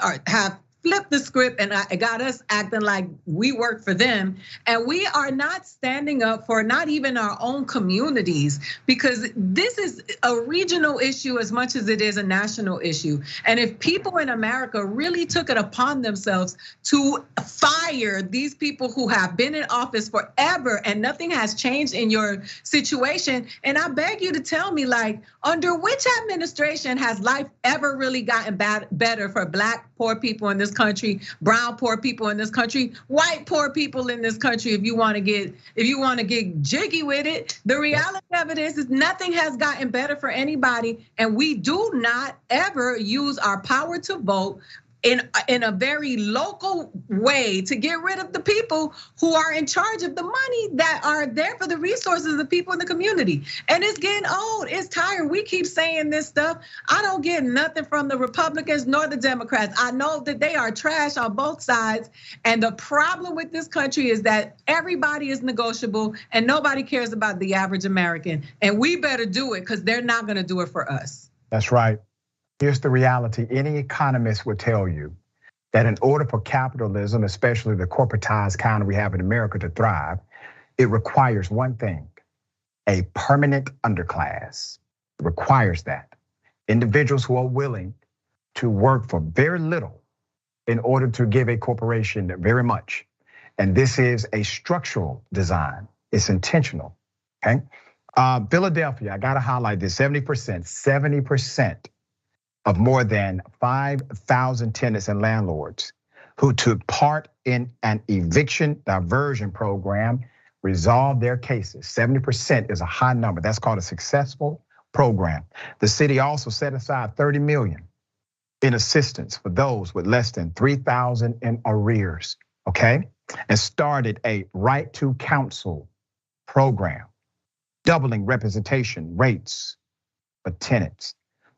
flipped the script and got us acting like we work for them. And we are not standing up for not even our own communities, because this is a regional issue as much as it is a national issue. And if people in America really took it upon themselves to fire these people who have been in office forever and nothing has changed in your situation, and I beg you to tell me, like, under which administration has life ever really gotten better for Black poor people in this country, brown poor people in this country, white poor people in this country? If you want to get jiggy with it, the reality of it is nothing has gotten better for anybody, and we do not ever use our power to vote in a very local way to get rid of the people who are in charge of the money that are there for the resources of the people in the community. And it's getting old, it's tired. We keep saying this stuff. I don't get nothing from the Republicans nor the Democrats. I know that they are trash on both sides. And the problem with this country is that everybody is negotiable and nobody cares about the average American. And we better do it because they're not gonna do it for us. That's right. Here's the reality. Any economist will tell you that in order for capitalism, especially the corporatized kind we have in America, to thrive, it requires one thing: a permanent underclass. It requires that. Individuals who are willing to work for very little in order to give a corporation very much. And this is a structural design. It's intentional, okay? Philadelphia, I gotta highlight this, 70% of more than 5,000 tenants and landlords who took part in an eviction diversion program resolved their cases. 70% is a high number. That's called a successful program. The city also set aside $30 million in assistance for those with less than 3,000 in arrears, okay? And started a right to counsel program, doubling representation rates for tenants.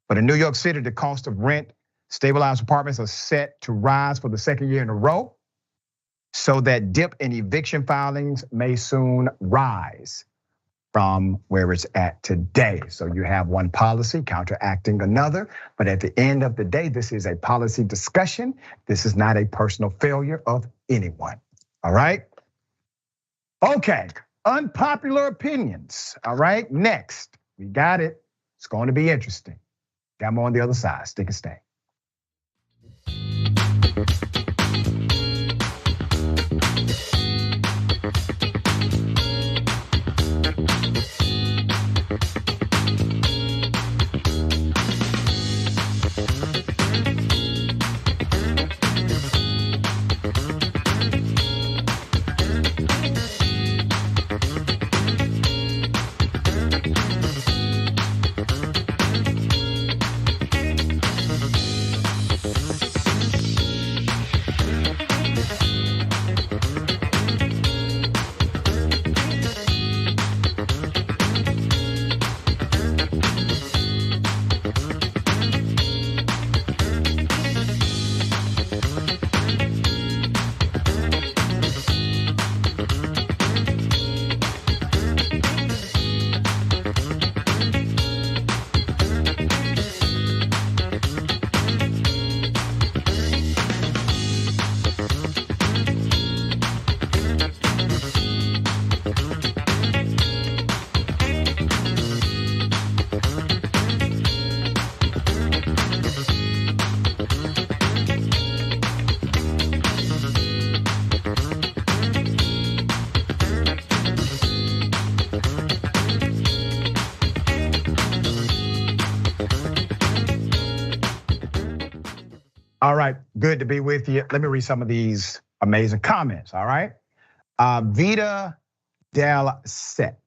But in New York City, the cost of rent, stabilized apartments are set to rise for the second year in a row. So that dip in eviction filings may soon rise from where it's at today. So you have one policy counteracting another, but at the end of the day, this is a policy discussion. This is not a personal failure of anyone, all right? Okay, unpopular opinions, all right? Next, we got it. It's going to be interesting. Got more on the other side, stick and stay. All right, good to be with you. Let me read some of these amazing comments, all right? Vita Del Set.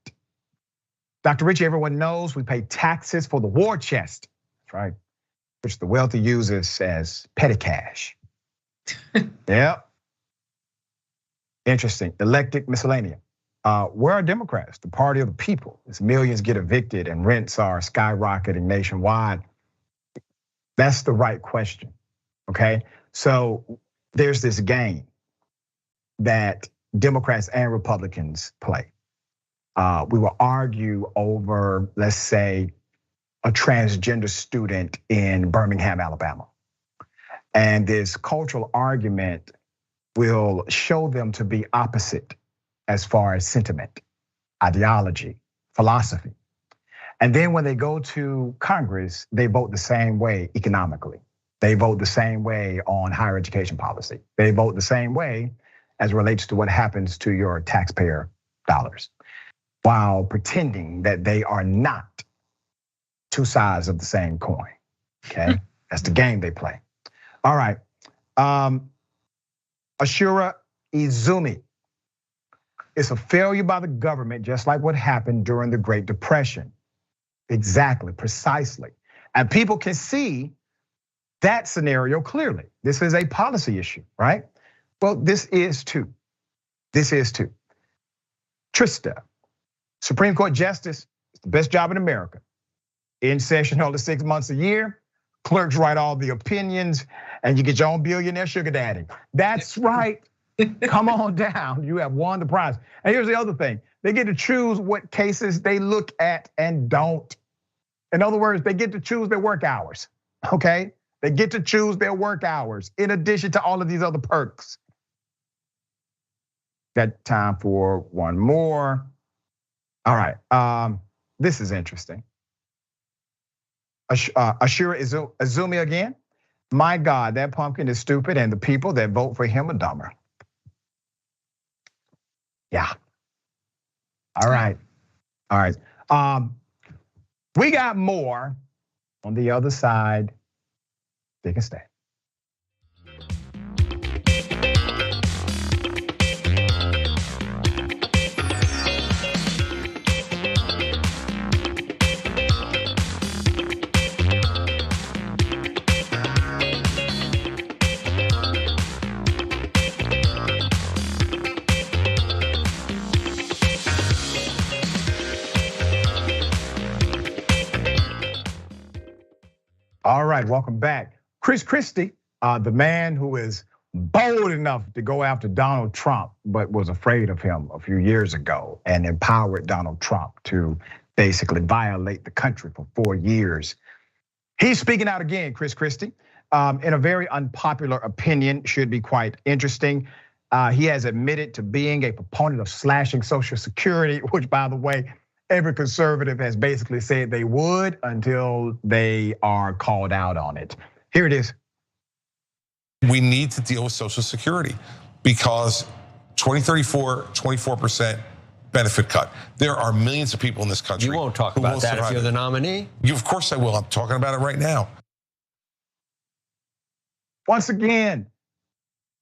Dr. Richie, everyone knows we pay taxes for the war chest, that's right, which the wealthy uses as petty cash. Yep. Interesting, elected miscellanea. Where are Democrats, the party of the people, as millions get evicted and rents are skyrocketing nationwide? That's the right question. Okay, so there's this game that Democrats and Republicans play. We will argue over, let's say, a transgender student in Birmingham, Alabama. And this cultural argument will show them to be opposite as far as sentiment, ideology, philosophy. And then when they go to Congress, they vote the same way economically. They vote the same way on higher education policy. They vote the same way as it relates to what happens to your taxpayer dollars, while pretending that they are not two sides of the same coin, okay? That's the game they play. All right, Ashura Izumi. It's a failure by the government, just like what happened during the Great Depression. Exactly, precisely. And people can see that scenario clearly. This is a policy issue, right? Well, this is too. This is too. Trista, Supreme Court Justice, it's the best job in America. In session only 6 months a year. Clerks write all the opinions and you get your own billionaire sugar daddy. That's right. Come on down, you have won the prize. And here's the other thing, they get to choose what cases they look at and don't. In other words, they get to choose their work hours, okay? They get to choose their work hours in addition to all of these other perks. Got time for one more. All right, this is interesting. Ashura Izumi again. My God, that pumpkin is stupid and the people that vote for him are dumber. Yeah. All right. All right. We got more on the other side. They can stay. All right, welcome back. Chris Christie, the man who is bold enough to go after Donald Trump, but was afraid of him a few years ago and empowered Donald Trump to basically violate the country for 4 years. He's speaking out again, Chris Christie, in a very unpopular opinion, should be quite interesting. He has admitted to being a proponent of slashing Social Security, which, by the way, every conservative has basically said they would until they are called out on it. Here it is. We need to deal with Social Security because 2034, 24% benefit cut. There are millions of people in this country. You won't talk about that if you're the nominee. Of course I will. I'm talking about it right now. Once again,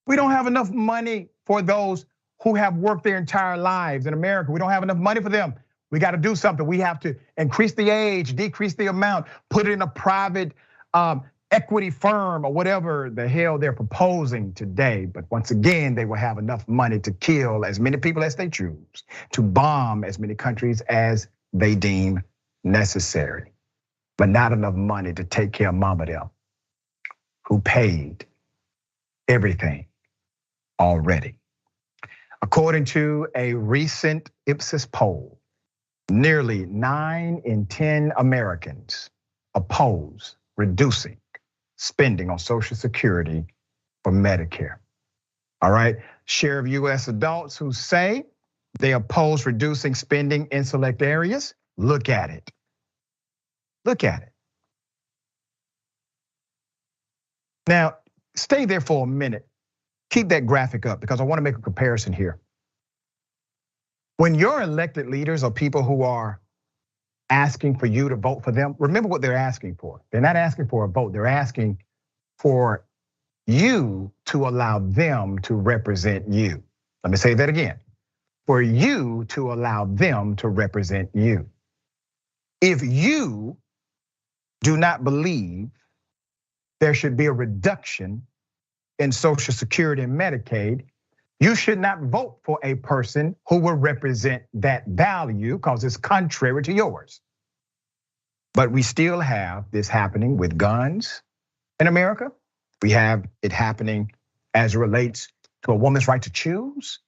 we don't have enough money for those who have worked their entire lives in America. We don't have enough money for them. We got to do something. We have to increase the age, decrease the amount, put it in a private equity firm or whatever the hell they're proposing today. But once again, they will have enough money to kill as many people as they choose, to bomb as many countries as they deem necessary, but not enough money to take care of Mama them, who paid everything already. According to a recent Ipsos poll, nearly 9 in 10 Americans oppose reducing spending on Social Security or Medicare. All right, share of US adults who say they oppose reducing spending in select areas. Look at it. Look at it. Now, stay there for a minute. Keep that graphic up because I want to make a comparison here. When your elected leaders are people who are asking for you to vote for them, remember what they're asking for. They're not asking for a vote. They're asking for you to allow them to represent you. Let me say that again. For you to allow them to represent you. If you do not believe there should be a reduction in Social Security and Medicaid, you should not vote for a person who will represent that value because it's contrary to yours. But we still have this happening with guns in America. We have it happening as it relates to a woman's right to choose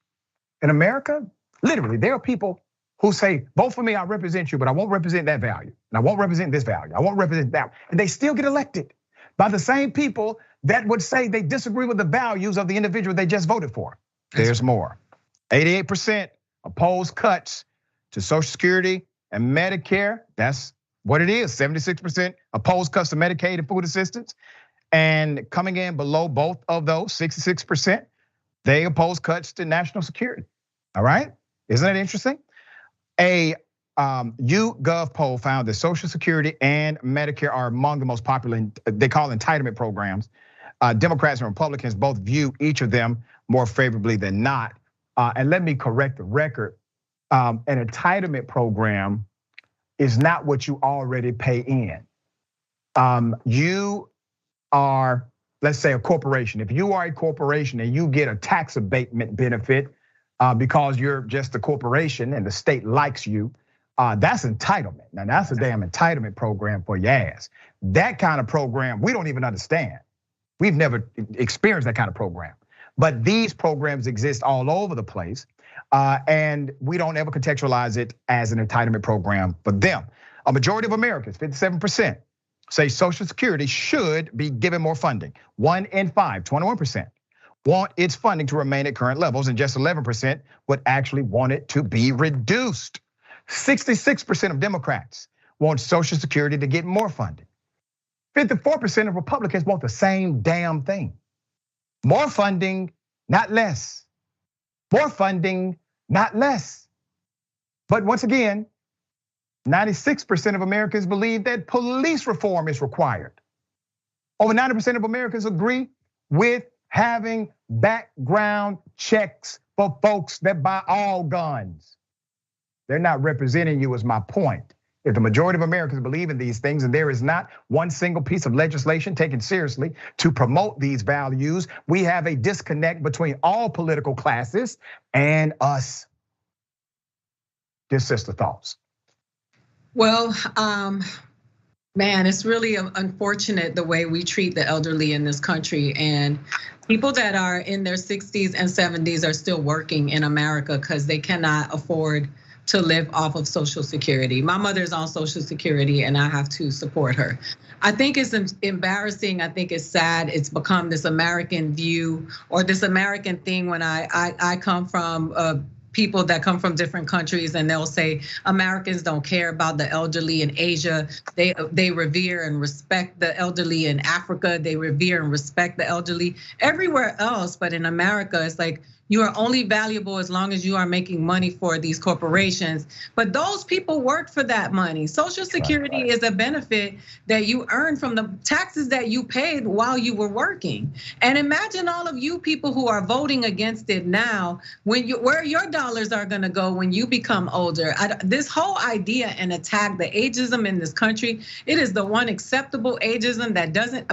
in America. Literally, there are people who say, vote for me, I'll represent you, but I won't represent that value. And I won't represent this value. I won't represent that. And they still get elected by the same people that would say they disagree with the values of the individual they just voted for. There's more. 88% oppose cuts to Social Security and Medicare. That's what it is. 76% oppose cuts to Medicaid and food assistance. And coming in below both of those, 66%, they oppose cuts to national security. All right? Isn't that interesting? A YouGov poll found that Social Security and Medicare are among the most popular, they call entitlement programs. Democrats and Republicans both view each of them more favorably than not. And let me correct the record. An entitlement program is not what you already pay in. You are, let's say, a corporation. If you are a corporation and you get a tax abatement benefit because you're just a corporation and the state likes you, that's entitlement. Now that's a damn entitlement program for your ass. That kind of program, we don't even understand. We've never experienced that kind of program. But these programs exist all over the place. And we don't ever contextualize it as an entitlement program for them. A majority of Americans, 57%, say Social Security should be given more funding. 1 in 5, 21%, want its funding to remain at current levels, and just 11% would actually want it to be reduced. 66% of Democrats want Social Security to get more funding. 54% of Republicans want the same damn thing. More funding, not less. More funding, not less. But once again, 96% of Americans believe that police reform is required. Over 90% of Americans agree with having background checks for folks that buy all guns. They're not representing you, is my point. If the majority of Americans believe in these things and there is not one single piece of legislation taken seriously to promote these values, we have a disconnect between all political classes and us. Dear sister, thoughts? Well, Man, it's really unfortunate the way we treat the elderly in this country, and people that are in their 60s and 70s are still working in America because they cannot afford to live off of Social Security. My mother's on Social Security and I have to support her. I think it's embarrassing. I think it's sad. It's become this American view or this American thing when I come from people that come from different countries and they'll say Americans don't care about the elderly in Asia. They revere and respect the elderly in Africa. They revere and respect the elderly everywhere else. But in America, it's like, you are only valuable as long as you are making money for these corporations. But those people work for that money. Social Security is a benefit that you earn from the taxes that you paid while you were working. And imagine all of you people who are voting against it now, where your dollars are gonna go when you become older. This whole idea and attack the ageism in this country, it is the one acceptable ageism that doesn't,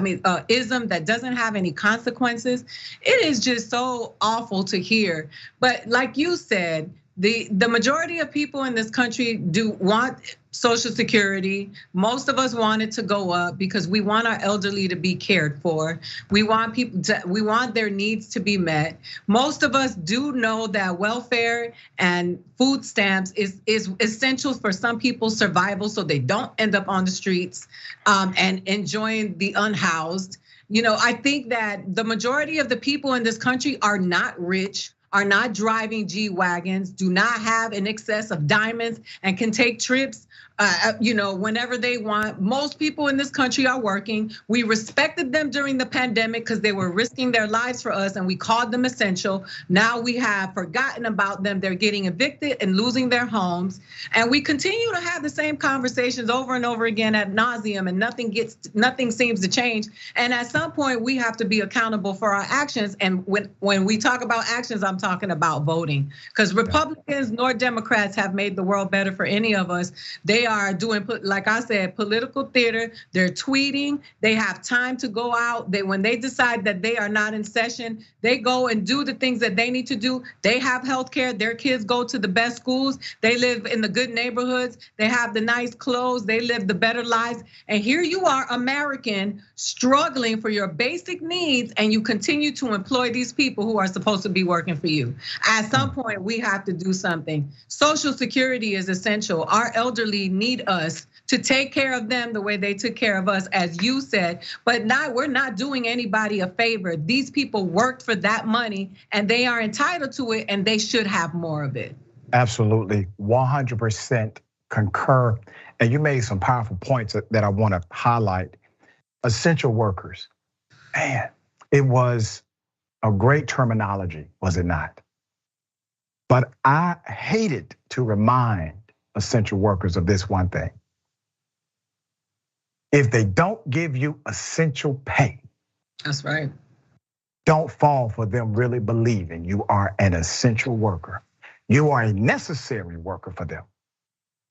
ism that doesn't have any consequences. It is just so awful to hear. But like you said, the majority of people in this country do want Social Security. Most of us want it to go up because we want our elderly to be cared for. We want we want their needs to be met. Most of us do know that welfare and food stamps is essential for some people's survival so they don't end up on the streets and enjoying the unhoused. I think that the majority of the people in this country are not rich, are not driving G-Wagons, do not have an excess of diamonds and can take trips whenever they want. Most people in this country are working. We respected them during the pandemic because they were risking their lives for us and we called them essential. Now we have forgotten about them. They're getting evicted and losing their homes. And we continue to have the same conversations over and over again ad nauseum and nothing seems to change. And at some point we have to be accountable for our actions. And when we talk about actions, I'm talking about voting, because Republicans nor Democrats have made the world better for any of us. They are doing, like I said, political theater. They're tweeting. They have time to go out. When they decide that they are not in session, they go and do the things that they need to do. They have healthcare. Their kids go to the best schools. They live in the good neighborhoods. They have the nice clothes. They live the better lives. And here you are, American, struggling for your basic needs, and you continue to employ these people who are supposed to be working for you. At some point, we have to do something. Social Security is essential. Our elderly need us to take care of them the way they took care of us, as you said, but we're not doing anybody a favor. These people worked for that money and they are entitled to it and they should have more of it. Absolutely, 100% concur. And you made some powerful points that I want to highlight. Essential workers, man, it was a great terminology, was it not? But I hated to remind essential workers of this one thing. If they don't give you essential pay, that's right, don't fall for them really believing you are an essential worker. You are a necessary worker for them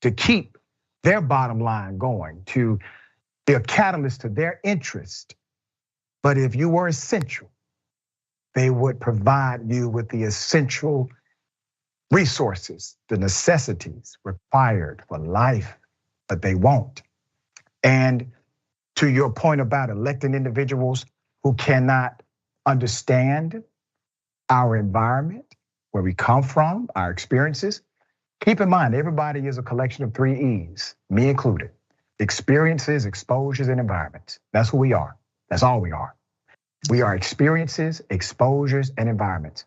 to keep their bottom line going, to be a catalyst to their interest. But if you were essential, they would provide you with the essential resources, the necessities required for life, but they won't. And to your point about electing individuals who cannot understand our environment, where we come from, our experiences, keep in mind, everybody is a collection of 3 E's, me included. Experiences, exposures, and environments. That's who we are. That's all we are. We are experiences, exposures, and environments.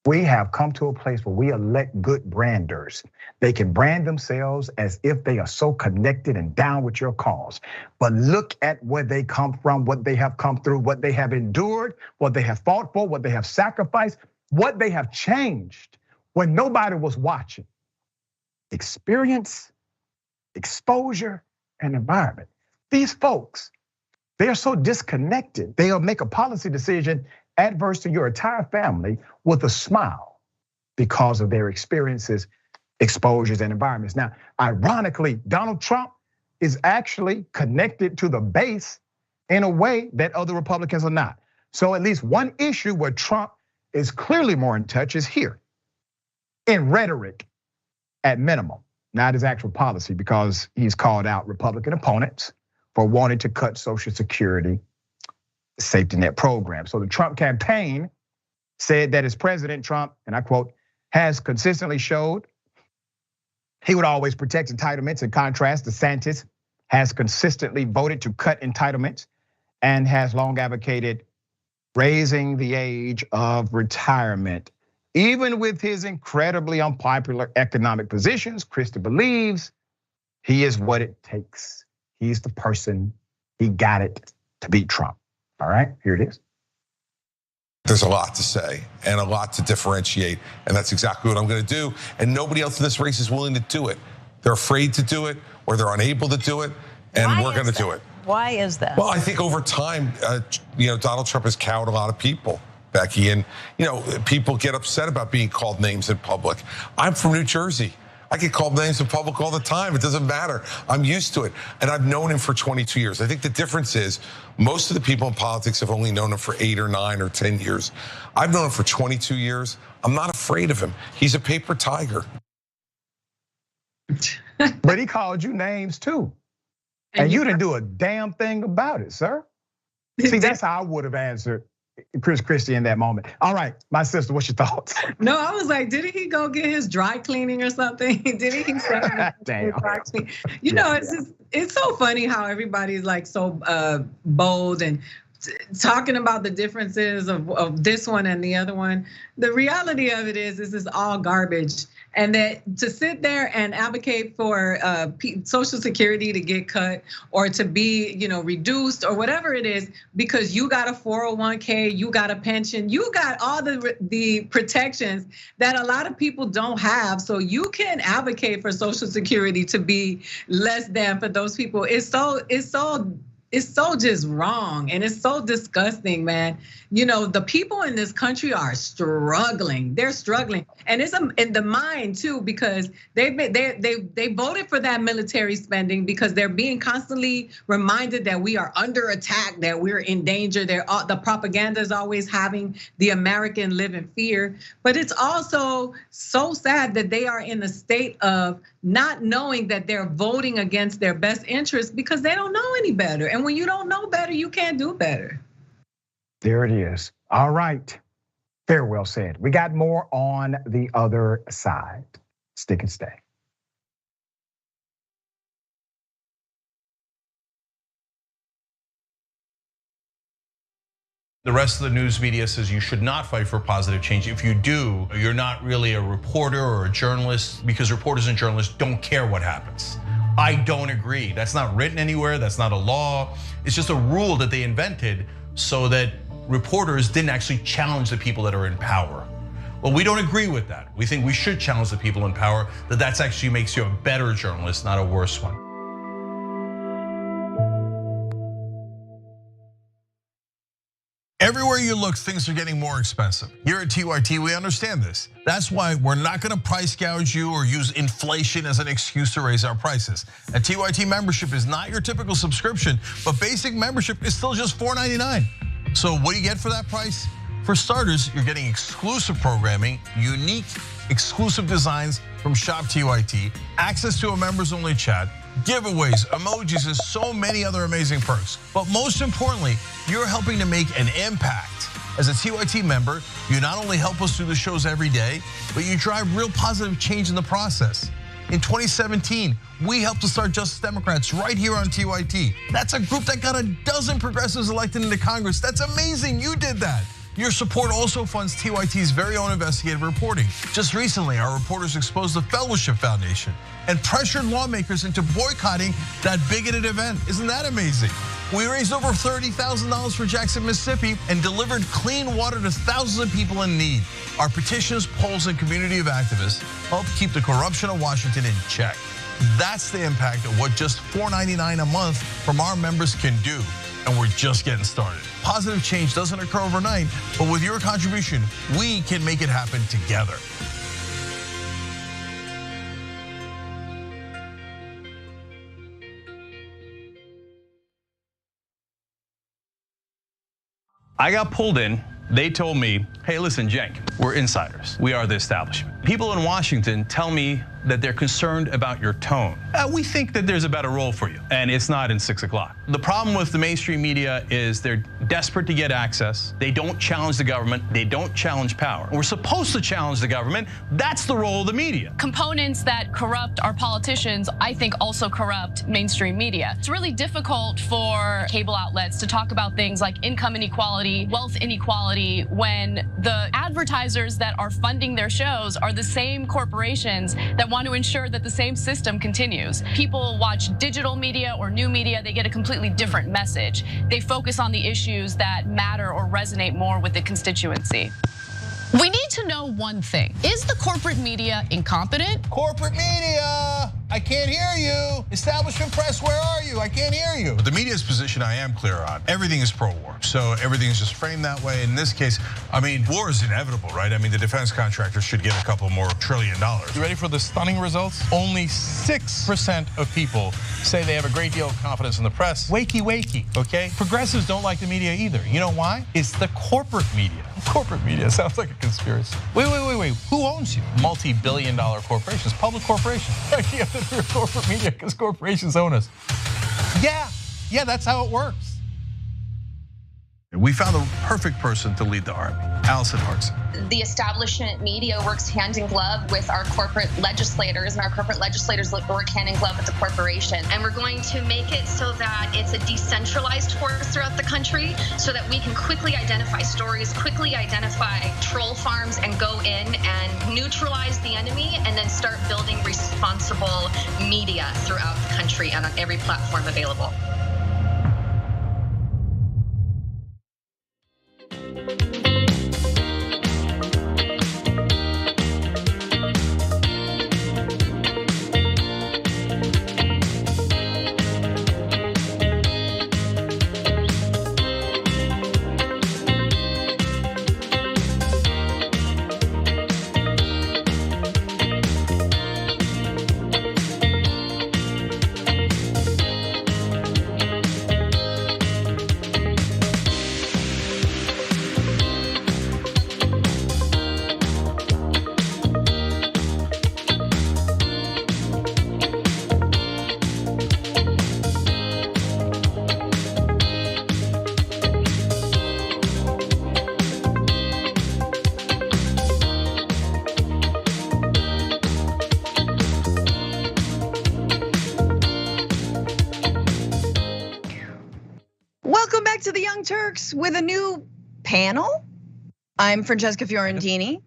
We have come to a place where we elect good branders. They can brand themselves as if they are so connected and down with your cause. But look at where they come from, what they have come through, what they have endured, what they have fought for, what they have sacrificed, what they have changed when nobody was watching. Experience, exposure, and environment. These folks, they are so disconnected. They'll make a policy decision adverse to your entire family with a smile because of their experiences, exposures, and environments. Now, ironically, Donald Trump is actually connected to the base in a way that other Republicans are not. So at least one issue where Trump is clearly more in touch is here, in rhetoric at minimum, not his actual policy, because he's called out Republican opponents for wanting to cut Social Security safety net program. So the Trump campaign said that as President Trump, and I quote, has consistently showed he would always protect entitlements. In contrast, DeSantis has consistently voted to cut entitlements and has long advocated raising the age of retirement. Even with his incredibly unpopular economic positions, Christie believes he is what it takes. He's the person, he got it to beat Trump. All right, here it is. There's a lot to say and a lot to differentiate, and that's exactly what I'm going to do. And nobody else in this race is willing to do it. They're afraid to do it, or they're unable to do it, and we're going to do it. Why is that? Well, I think over time, Donald Trump has cowed a lot of people, Becky, and people get upset about being called names in public. I'm from New Jersey. I get called names in public all the time. It doesn't matter. I'm used to it. And I've known him for 22 years. I think the difference is most of the people in politics have only known him for 8 or 9 or 10 years. I've known him for 22 years. I'm not afraid of him. He's a paper tiger. But he called you names too. And you didn't do a damn thing about it, sir. See, that's how I would have answered Christie in that moment. All right, my sister, what's your thoughts? No, I was like, didn't he go get his dry cleaning or something? Didn't he say damn. Dry cleaning? It's so funny how everybody's like so bold and talking about the differences of this one and the other one. The reality of it is this is all garbage. And that to sit there and advocate for Social Security to get cut or to be, reduced or whatever it is, because you got a 401k, you got a pension, you got all the protections that a lot of people don't have. So you can advocate for Social Security to be less than for those people. It's so just wrong and it's so disgusting, man. The people in this country are struggling. They're struggling, and it's in the mind too, because they voted for that military spending because they're being constantly reminded that we are under attack, that we're in danger. The propaganda is always having the American live in fear, but it's also so sad that they are in a state of not knowing that they're voting against their best interest because they don't know any better. And when you don't know better, you can't do better. There it is. All right. Very well said. We got more on the other side. Stick and stay. The rest of the news media says you should not fight for positive change. If you do, you're not really a reporter or a journalist, because reporters and journalists don't care what happens. I don't agree. That's not written anywhere. That's not a law. It's just a rule that they invented so that reporters didn't actually challenge the people that are in power. Well, we don't agree with that. We think we should challenge the people in power, that actually makes you a better journalist, not a worse one. Everywhere you look, things are getting more expensive. Here at TYT, we understand this. That's why we're not gonna price gouge you or use inflation as an excuse to raise our prices. A TYT membership is not your typical subscription, but basic membership is still just $4.99. So what do you get for that price? For starters, you're getting exclusive programming, unique exclusive designs from Shop TYT, access to a members only chat, giveaways, emojis, and so many other amazing perks. But most importantly, you're helping to make an impact. As a TYT member, you not only help us do the shows every day, but you drive real positive change in the process. In 2017, we helped to start Justice Democrats right here on TYT. That's a group that got a dozen progressives elected into Congress. That's amazing, you did that. Your support also funds TYT's very own investigative reporting. Just recently, our reporters exposed the Fellowship Foundation and pressured lawmakers into boycotting that bigoted event. Isn't that amazing? We raised over $30,000 for Jackson, Mississippi, and delivered clean water to thousands of people in need. Our petitions, polls, and community of activists help keep the corruption of Washington in check. That's the impact of what just $4.99 a month from our members can do. And we're just getting started. Positive change doesn't occur overnight, but with your contribution, we can make it happen together. I got pulled in. They told me, hey, listen, Cenk, we're insiders. We are the establishment. People in Washington tell me that they're concerned about your tone. We think that there's a better role for you, and it's not in 6 o'clock. The problem with the mainstream media is they're desperate to get access. They don't challenge the government. They don't challenge power. We're supposed to challenge the government. That's the role of the media. Components that corrupt our politicians, I think, also corrupt mainstream media. It's really difficult for cable outlets to talk about things like income inequality, wealth inequality, when the advertisers that are funding their shows are the same corporations that want to ensure that the same system continues. People watch digital media or new media, they get a completely different message. They focus on the issues that matter or resonate more with the constituency. We need to know one thing. Is the corporate media incompetent? Corporate media, I can't hear you. Establishment press, where are you? I can't hear you. But the media's position I am clear on. Everything is pro-war, so everything is just framed that way. In this case, I mean, war is inevitable, right? I mean, the defense contractors should get a couple more $1 trillion. You ready for the stunning results? Only 6% of people say they have a great deal of confidence in the press. Wakey, wakey, okay? Progressives don't like the media either. You know why? It's the corporate media. Corporate media sounds like a conspiracy. Wait. Who owns you? Multi-billion-dollar corporations, public corporations. You have to do corporate media because corporations own us. Yeah, that's how it works. We found the perfect person to lead the army, Allison Hartson. The establishment media works hand in glove with our corporate legislators, and our corporate legislators work hand in glove with the corporation. And we're going to make it so that it's a decentralized force throughout the country so that we can quickly identify stories, quickly identify troll farms, and go in and neutralize the enemy, and then start building responsible media throughout the country and on every platform available. Welcome back to the Young Turks with a new panel. I'm Francesca Fiorentini,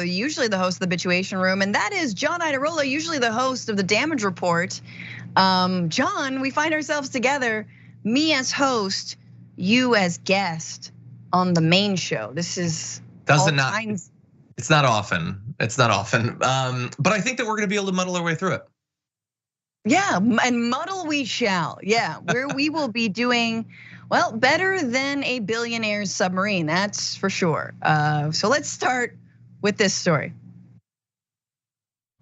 usually the host of the Bituation Room, and that is John Idarola, usually the host of the Damage Report. John, we find ourselves together, me as host, you as guest on the main show. This is It's not often. It's not often, but I think that we're going to be able to muddle our way through it. Yeah, and muddle we shall. Yeah, where we will be doing, well, better than a billionaire's submarine, that's for sure. So let's start with this story.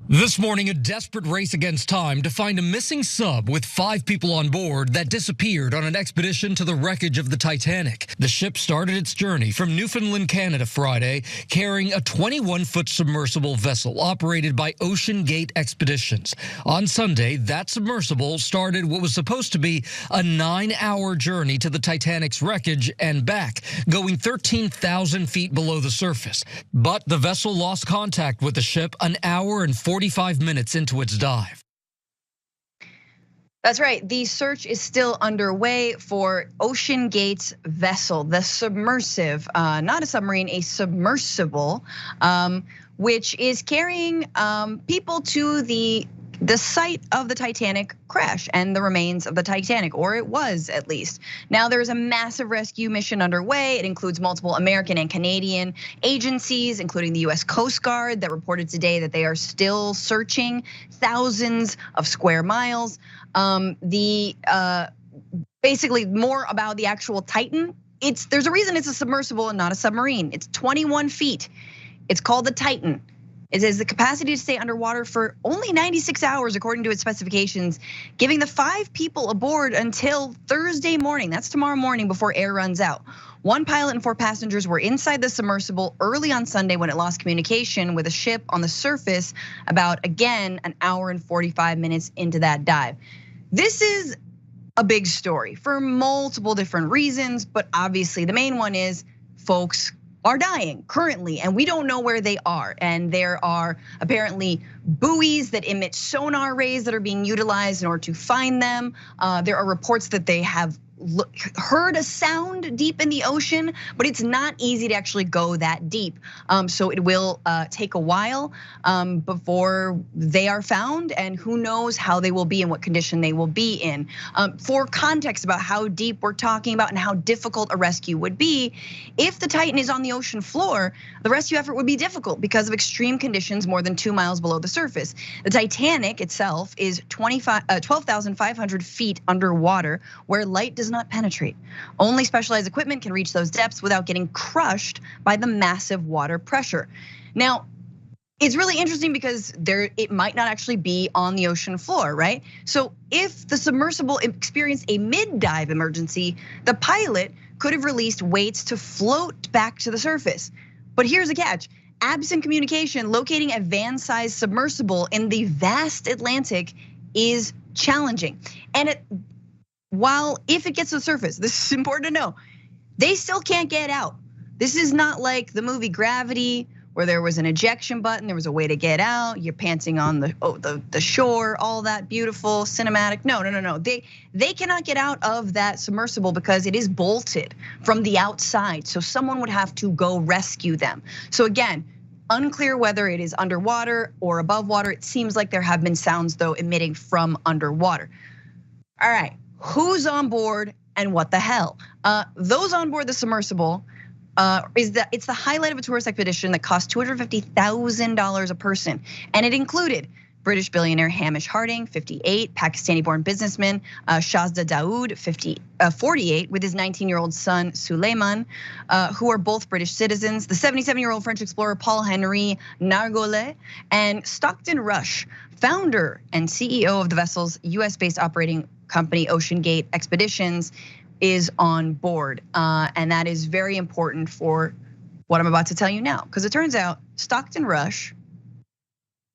This morning, a desperate race against time to find a missing sub with 5 people on board that disappeared on an expedition to the wreckage of the Titanic. The ship started its journey from Newfoundland, Canada Friday, carrying a 21-foot submersible vessel operated by Ocean Gate Expeditions. On Sunday, that submersible started what was supposed to be a 9-hour journey to the Titanic's wreckage and back, going 13,000 feet below the surface. But the vessel lost contact with the ship an hour and 45 minutes into its dive. That's right. The search is still underway for Ocean Gate's vessel, the submersive, not a submarine, a submersible, which is carrying people to the site of the Titanic crash and the remains of the Titanic, or it was at least. Now there's a massive rescue mission underway. It includes multiple American and Canadian agencies, including the US Coast Guard, that reported today that they are still searching thousands of square miles. Basically more about the actual Titan. There's a reason it's a submersible and not a submarine. It's 21 feet. It's called the Titan. It has the capacity to stay underwater for only 96 hours, according to its specifications, giving the 5 people aboard until Thursday morning. That's tomorrow morning before air runs out. One pilot and 4 passengers were inside the submersible early on Sunday when it lost communication with a ship on the surface about, again, an hour and 45 minutes into that dive. This is a big story for multiple different reasons, but obviously the main one is folks are dying currently, and we don't know where they are. And there are apparently buoys that emit sonar rays that are being utilized in order to find them. There are reports that they have heard a sound deep in the ocean, but it's not easy to actually go that deep. So it will take a while before they are found, and who knows how they will be and what condition they will be in. For context about how deep we're talking about and how difficult a rescue would be, if the Titan is on the ocean floor, the rescue effort would be difficult because of extreme conditions more than 2 miles below the surface. The Titanic itself is 12,500 feet underwater, where light does not penetrate. Only specialized equipment can reach those depths without getting crushed by the massive water pressure. Now, it's really interesting because it might not actually be on the ocean floor, right? So if the submersible experienced a mid-dive emergency, the pilot could have released weights to float back to the surface. But here's a catch. Absent communication, locating a van-sized submersible in the vast Atlantic is challenging. And while if it gets to the surface, this is important to know, they still can't get out. This is not like the movie Gravity, where there was an ejection button, there was a way to get out, you're panting on the shore, all that beautiful cinematic. No. They cannot get out of that submersible because it is bolted from the outside. So someone would have to go rescue them. So again, unclear whether it is underwater or above water. It seems like there have been sounds though emitting from underwater. All right, who's on board and what the hell? Those on board the submersible, it's the highlight of a tourist expedition that cost $250,000 a person, and it included British billionaire Hamish Harding, 58, Pakistani-born businessman Shazda Daoud, 48, with his 19-year-old son Suleiman, who are both British citizens. The 77-year-old French explorer Paul-Henri Nargolet, and Stockton Rush, founder and CEO of the vessel's US-based operating company OceanGate Expeditions, is on board. And that is very important for what I'm about to tell you now, because it turns out Stockton Rush,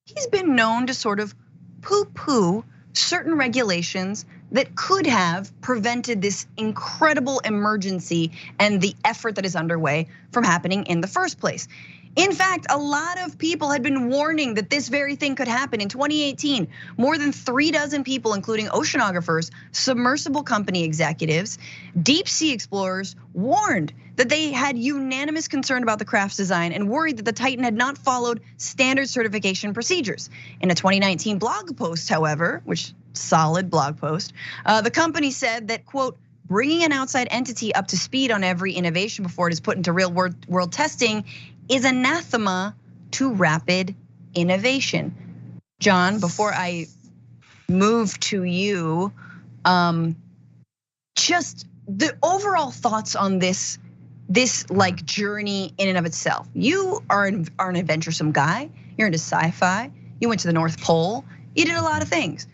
he's been known to sort of poo-poo certain regulations that could have prevented this incredible emergency and the effort that is underway from happening in the first place. In fact, a lot of people had been warning that this very thing could happen. In 2018, more than 36 people, including oceanographers, submersible company executives, deep sea explorers, warned that they had unanimous concern about the craft's design and worried that the Titan had not followed standard certification procedures. In a 2019 blog post, however, which solid blog post, the company said that, quote, bringing an outside entity up to speed on every innovation before it is put into real world testing is anathema to rapid innovation. John, before I move to you, just the overall thoughts on this like journey in and of itself. You are an adventuresome guy. You're into sci-fi. You went to the North Pole. You did a lot of things.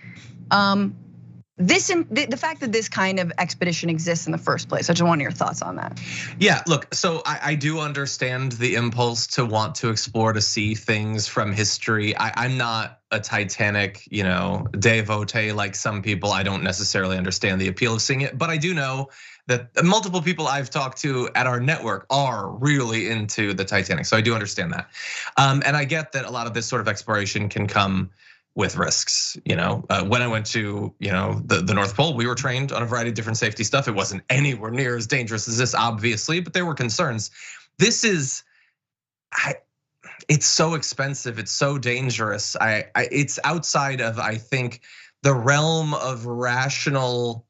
The fact that this kind of expedition exists in the first place, I just want your thoughts on that. Yeah, look, so I do understand the impulse to want to explore, to see things from history. I'm not a Titanic, devotee like some people. I don't necessarily understand the appeal of seeing it, but I do know that multiple people I've talked to at our network are really into the Titanic. So I do understand that. And I get that a lot of this sort of exploration can come with risks. When I went to the North Pole, we were trained on a variety of different safety stuff. It wasn't anywhere near as dangerous as this, obviously, but there were concerns. This is, it's so expensive, it's so dangerous. It's outside of, I think, the realm of rational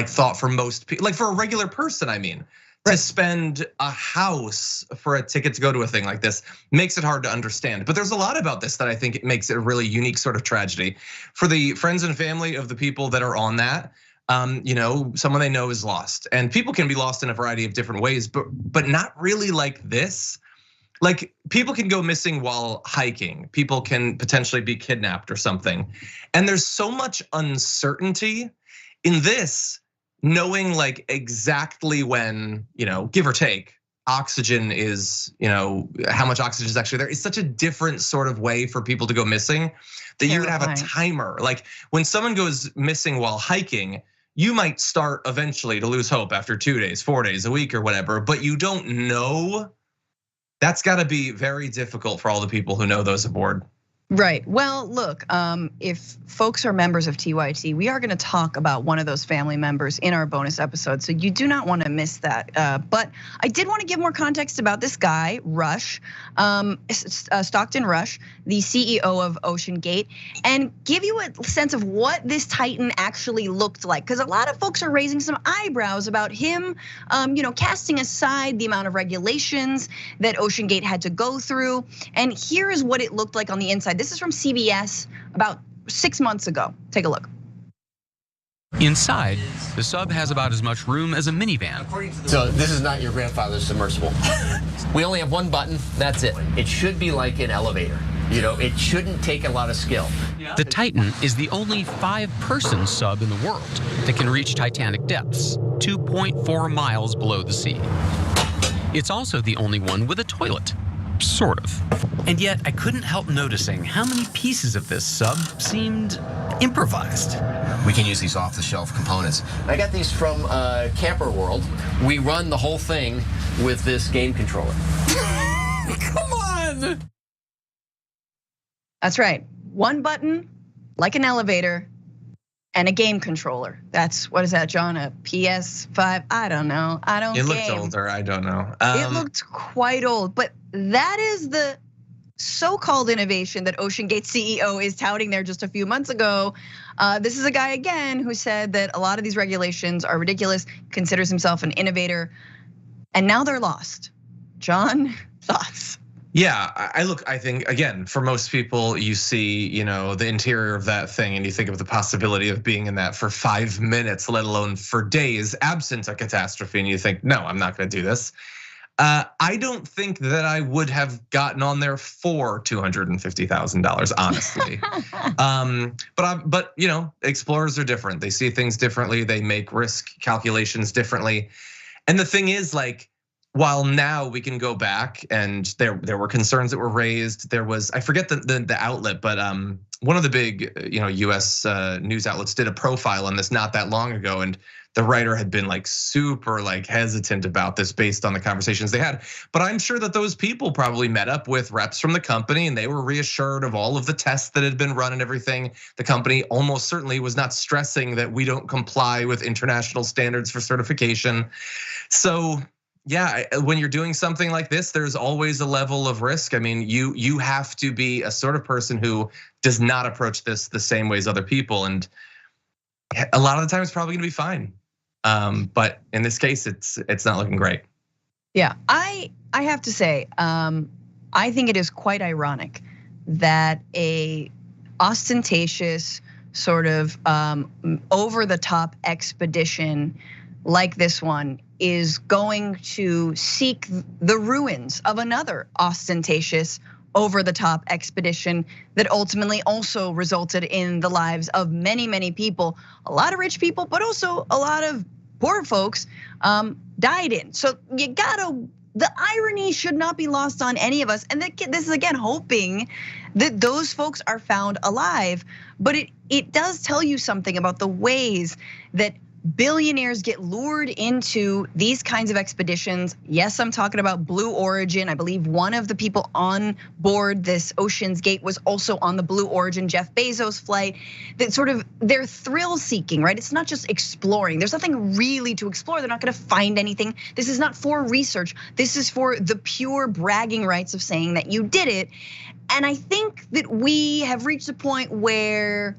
thought for most people, like for a regular person, I mean. To spend a house for a ticket to go to a thing like this makes it hard to understand. But there's a lot about this that I think it makes it a really unique sort of tragedy. For the friends and family of the people that are on that, someone they know is lost. And people can be lost in a variety of different ways, but not really like this. Like people can go missing while hiking. People can potentially be kidnapped or something. And there's so much uncertainty in this. knowing like exactly when, give or take, oxygen is, how much oxygen is actually there, is such a different sort of way for people to go missing that you would have a timer. Like when someone goes missing while hiking, you might start eventually to lose hope after 2 days, 4 days, a week or whatever, but you don't know. That's gotta be very difficult for all the people who know those aboard. Right. Well, look, if folks are members of TYT, we are going to talk about one of those family members in our bonus episode, so you do not want to miss that. But I did want to give more context about this guy, Rush, Stockton Rush, the CEO of OceanGate, and give you a sense of what this Titan actually looked like. Because a lot of folks are raising some eyebrows about him, casting aside the amount of regulations that OceanGate had to go through. And here is what it looked like on the inside. This is from CBS about 6 months ago. Take a look. Inside, the sub has about as much room as a minivan. So this is not your grandfather's submersible. We only have one button, that's it. It should be like an elevator. It shouldn't take a lot of skill. The Titan is the only 5-person sub in the world that can reach Titanic depths, 2.4 miles below the sea. It's also the only one with a toilet. Sort of. And yet, I couldn't help noticing how many pieces of this sub seemed improvised. We can use these off-the-shelf components. I got these from Camper World. We run the whole thing with this game controller. Come on! That's right. One button, like an elevator, and a game controller. What is that, John? A PS5? I don't know. It looked older. I don't know. It looked quite old, but that is the so-called innovation that OceanGate CEO is touting there just a few months ago. This is a guy again who said that a lot of these regulations are ridiculous, considers himself an innovator, and now they're lost. John, thoughts? Yeah, I think again, for most people, you see, the interior of that thing and you think of the possibility of being in that for 5 minutes, let alone for days, absent a catastrophe, and you think, no, I'm not gonna do this. I don't think that I would have gotten on there for $250,000, honestly. But explorers are different. They see things differently. They make risk calculations differently. And the thing is, like, while now we can go back and there were concerns that were raised. There was, I forget the outlet, but one of the big US news outlets did a profile on this not that long ago, and the writer had been like super hesitant about this based on the conversations they had. But I'm sure that those people probably met up with reps from the company and they were reassured of all of the tests that had been run and everything. The company almost certainly was not stressing that we don't comply with international standards for certification. So yeah, when you're doing something like this, there's always a level of risk. I mean, you have to be a sort of person who does not approach this the same way as other people, and a lot of the time it's probably gonna be fine. But in this case, it's not looking great. Yeah, I have to say, I think it is quite ironic that a ostentatious sort of over the top expedition like this one is going to seek the ruins of another ostentatious over the top expedition that ultimately also resulted in the lives of many, many people, a lot of rich people, but also a lot of poor folks died in. So the irony should not be lost on any of us. And this is again hoping that those folks are found alive, but it does tell you something about the ways that billionaires get lured into these kinds of expeditions. Yes, I'm talking about Blue Origin. I believe one of the people on board this Ocean's Gate was also on the Blue Origin Jeff Bezos flight. That sort of, they're thrill seeking, right? It's not just exploring. There's nothing really to explore. They're not gonna find anything. This is not for research. This is for the pure bragging rights of saying that you did it. And I think that we have reached a point where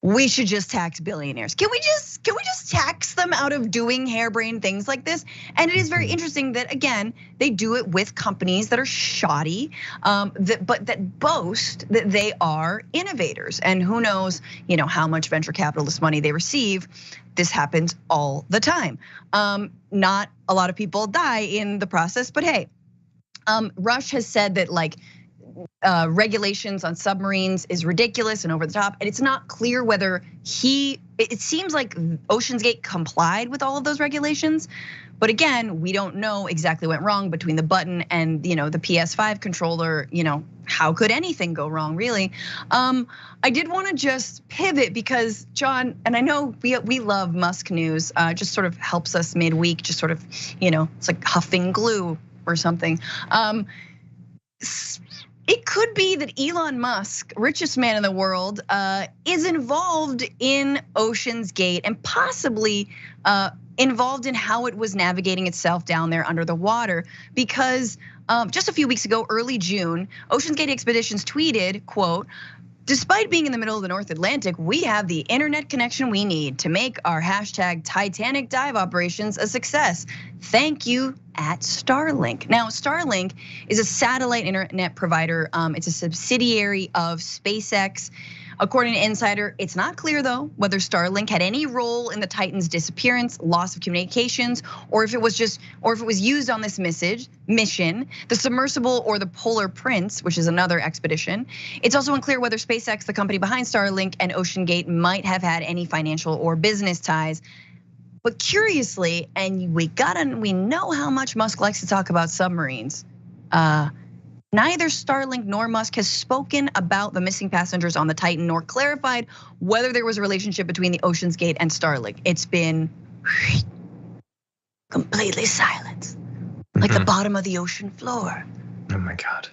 we should just tax billionaires. Can we just tax them out of doing harebrained things like this? And it is very interesting that again, they do it with companies that are shoddy, but that boast that they are innovators. And who knows, how much venture capitalist money they receive. This happens all the time. Not a lot of people die in the process, but hey, Rush has said that regulations on submarines is ridiculous and over the top, and it's not clear whether it seems like OceanGate complied with all of those regulations. But again, we don't know exactly what went wrong between the button and the PS5 controller. How could anything go wrong, really? I did want to just pivot because John, and I know we love Musk news. Just sort of helps us midweek. Just sort of, it's like huffing glue or something. It could be that Elon Musk, richest man in the world, is involved in OceanGate and possibly involved in how it was navigating itself down there under the water. Because just a few weeks ago, early June, OceanGate Expeditions tweeted, quote, "Despite being in the middle of the North Atlantic, we have the internet connection we need to make our #Titanic dive operations a success. Thank you at Starlink." Now, Starlink is a satellite internet provider. It's a subsidiary of SpaceX. According to Insider, it's not clear though whether Starlink had any role in the Titan's disappearance, loss of communications, or if it was used on this mission, the Submersible or the Polar Prince, which is another expedition. It's also unclear whether SpaceX, the company behind Starlink, and OceanGate might have had any financial or business ties. But curiously, and we know how much Musk likes to talk about submarines. Neither Starlink nor Musk has spoken about the missing passengers on the Titan, nor clarified whether there was a relationship between the OceanGate and Starlink. It's been completely silent, like the bottom of the ocean floor. Oh my God.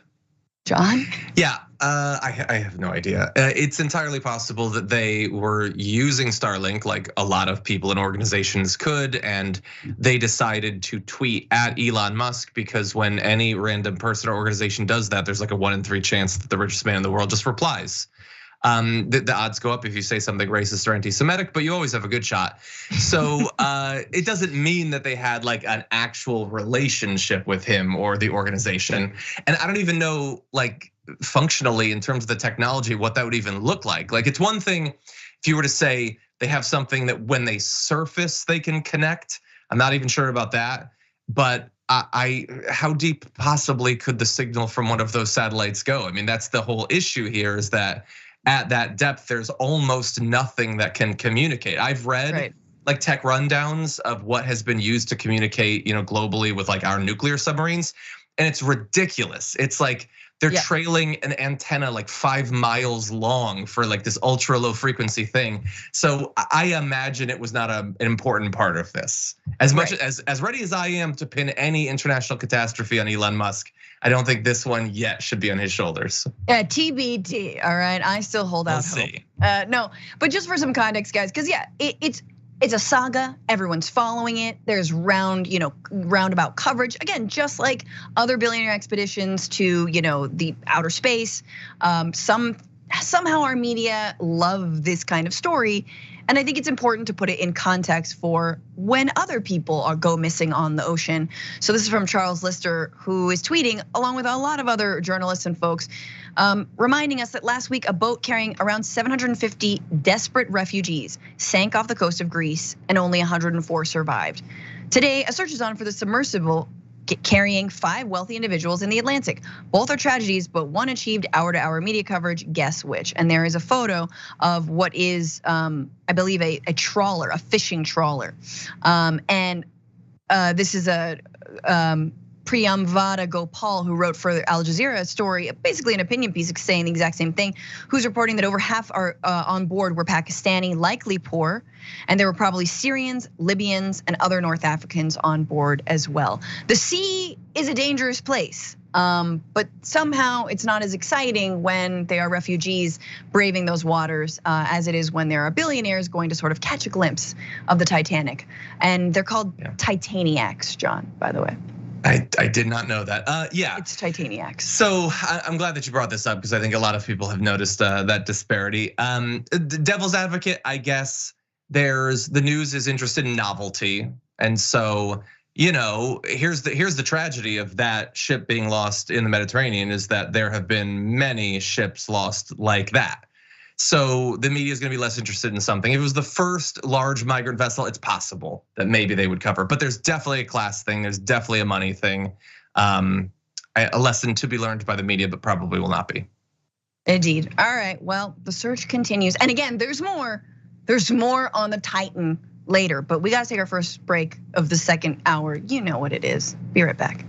John? Yeah, I have no idea. It's entirely possible that they were using Starlink like a lot of people and organizations could, and they decided to tweet at Elon Musk because when any random person or organization does that, there's like a 1 in 3 chance that the richest man in the world just replies. The odds go up if you say something racist or anti-Semitic, but you always have a good shot. So it doesn't mean that they had like an actual relationship with him or the organization. And I don't even know like functionally in terms of the technology, what that would even look like. Like it's one thing if you were to say they have something that when they surface, they can connect. I'm not even sure about that, but how deep possibly could the signal from one of those satellites go? I mean, that's the whole issue here is that at that depth, there's almost nothing that can communicate. I've read like tech rundowns of what has been used to communicate, globally with like our nuclear submarines, and it's ridiculous. It's like they're trailing an antenna like 5 miles long for like this ultra low frequency thing. So I imagine it was not an important part of this. As much as ready as I am to pin any international catastrophe on Elon Musk, I don't think this one yet should be on his shoulders. Yeah, TBD, all right? I still hold out hope. No, but just for some context, guys, because it's a saga. Everyone's following it. There's roundabout coverage. Again, just like other billionaire expeditions to the outer space. Somehow our media love this kind of story. And I think it's important to put it in context for when other people go missing on the ocean. So this is from Charles Lister, who is tweeting along with a lot of other journalists and folks, reminding us that last week a boat carrying around 750 desperate refugees sank off the coast of Greece and only 104 survived. Today, a search is on for the Submersible carrying 5 wealthy individuals in the Atlantic. Both are tragedies, but one achieved hour-to-hour media coverage. Guess which? And there is a photo of what is, I believe, a trawler, a fishing trawler. And this is a Priyamvada Gopal, who wrote for Al Jazeera a story, basically an opinion piece saying the exact same thing, who's reporting that over half are on board were Pakistani, likely poor, and there were probably Syrians, Libyans, and other North Africans on board as well. The sea is a dangerous place, but somehow it's not as exciting when they are refugees braving those waters as it is when there are billionaires going to sort of catch a glimpse of the Titanic. And they're called Titaniacs, John, by the way. I did not know that. Yeah, it's Titaniacs. So I'm glad that you brought this up because I think a lot of people have noticed that disparity. The devil's advocate, I guess. The news is interested in novelty, and so here's the tragedy of that ship being lost in the Mediterranean is that there have been many ships lost like that. So the media is going to be less interested in something. If it was the first large migrant vessel, it's possible that maybe they would cover. But there's definitely a class thing. There's definitely a money thing. I a lesson to be learned by the media, but probably will not be. Indeed. All right, well, the search continues. And again, there's more on the Titan later, but we gotta take our first break of the second hour. You know what it is. Be right back.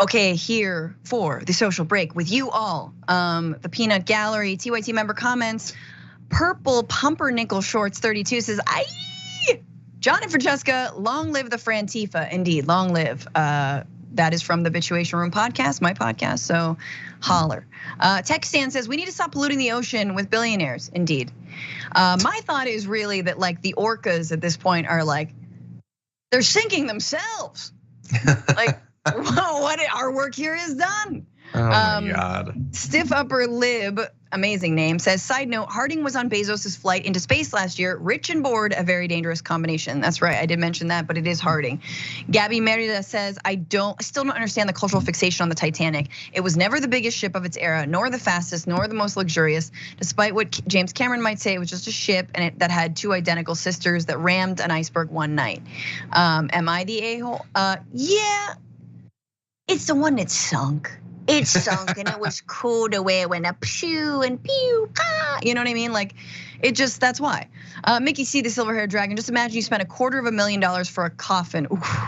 Okay, here for the social break with you all. The Peanut Gallery, TYT member comments. Purple Pumpernickel Shorts 32 says, "Aye, John and Francesca, long live the Frantifa." Indeed, long live. That is from the Bituation Room podcast, my podcast, so holler. Tech Stan says, "We need to stop polluting the ocean with billionaires." Indeed. My thought is really that like the orcas at this point are like, they're sinking themselves. Like, what our work here is done. Oh my God. Stiff Upper Lib, amazing name, says, "Side note, Harding was on Bezos's flight into space last year. Rich and bored, a very dangerous combination." That's right, I did mention that, but it is Harding. Gabby Merida says, I still don't understand the cultural fixation on the Titanic. It was never the biggest ship of its era, nor the fastest, nor the most luxurious. Despite what James Cameron might say, it was just a ship that had two identical sisters that rammed an iceberg one night. Am I the a-hole? Yeah. It's the one that sunk. It sunk and it was cool the way it went up, pew and pew, pa. You know what I mean? Like, it just, that's why. Mickey C, the silver-haired dragon, just imagine you spent $250,000 for a coffin. Oof.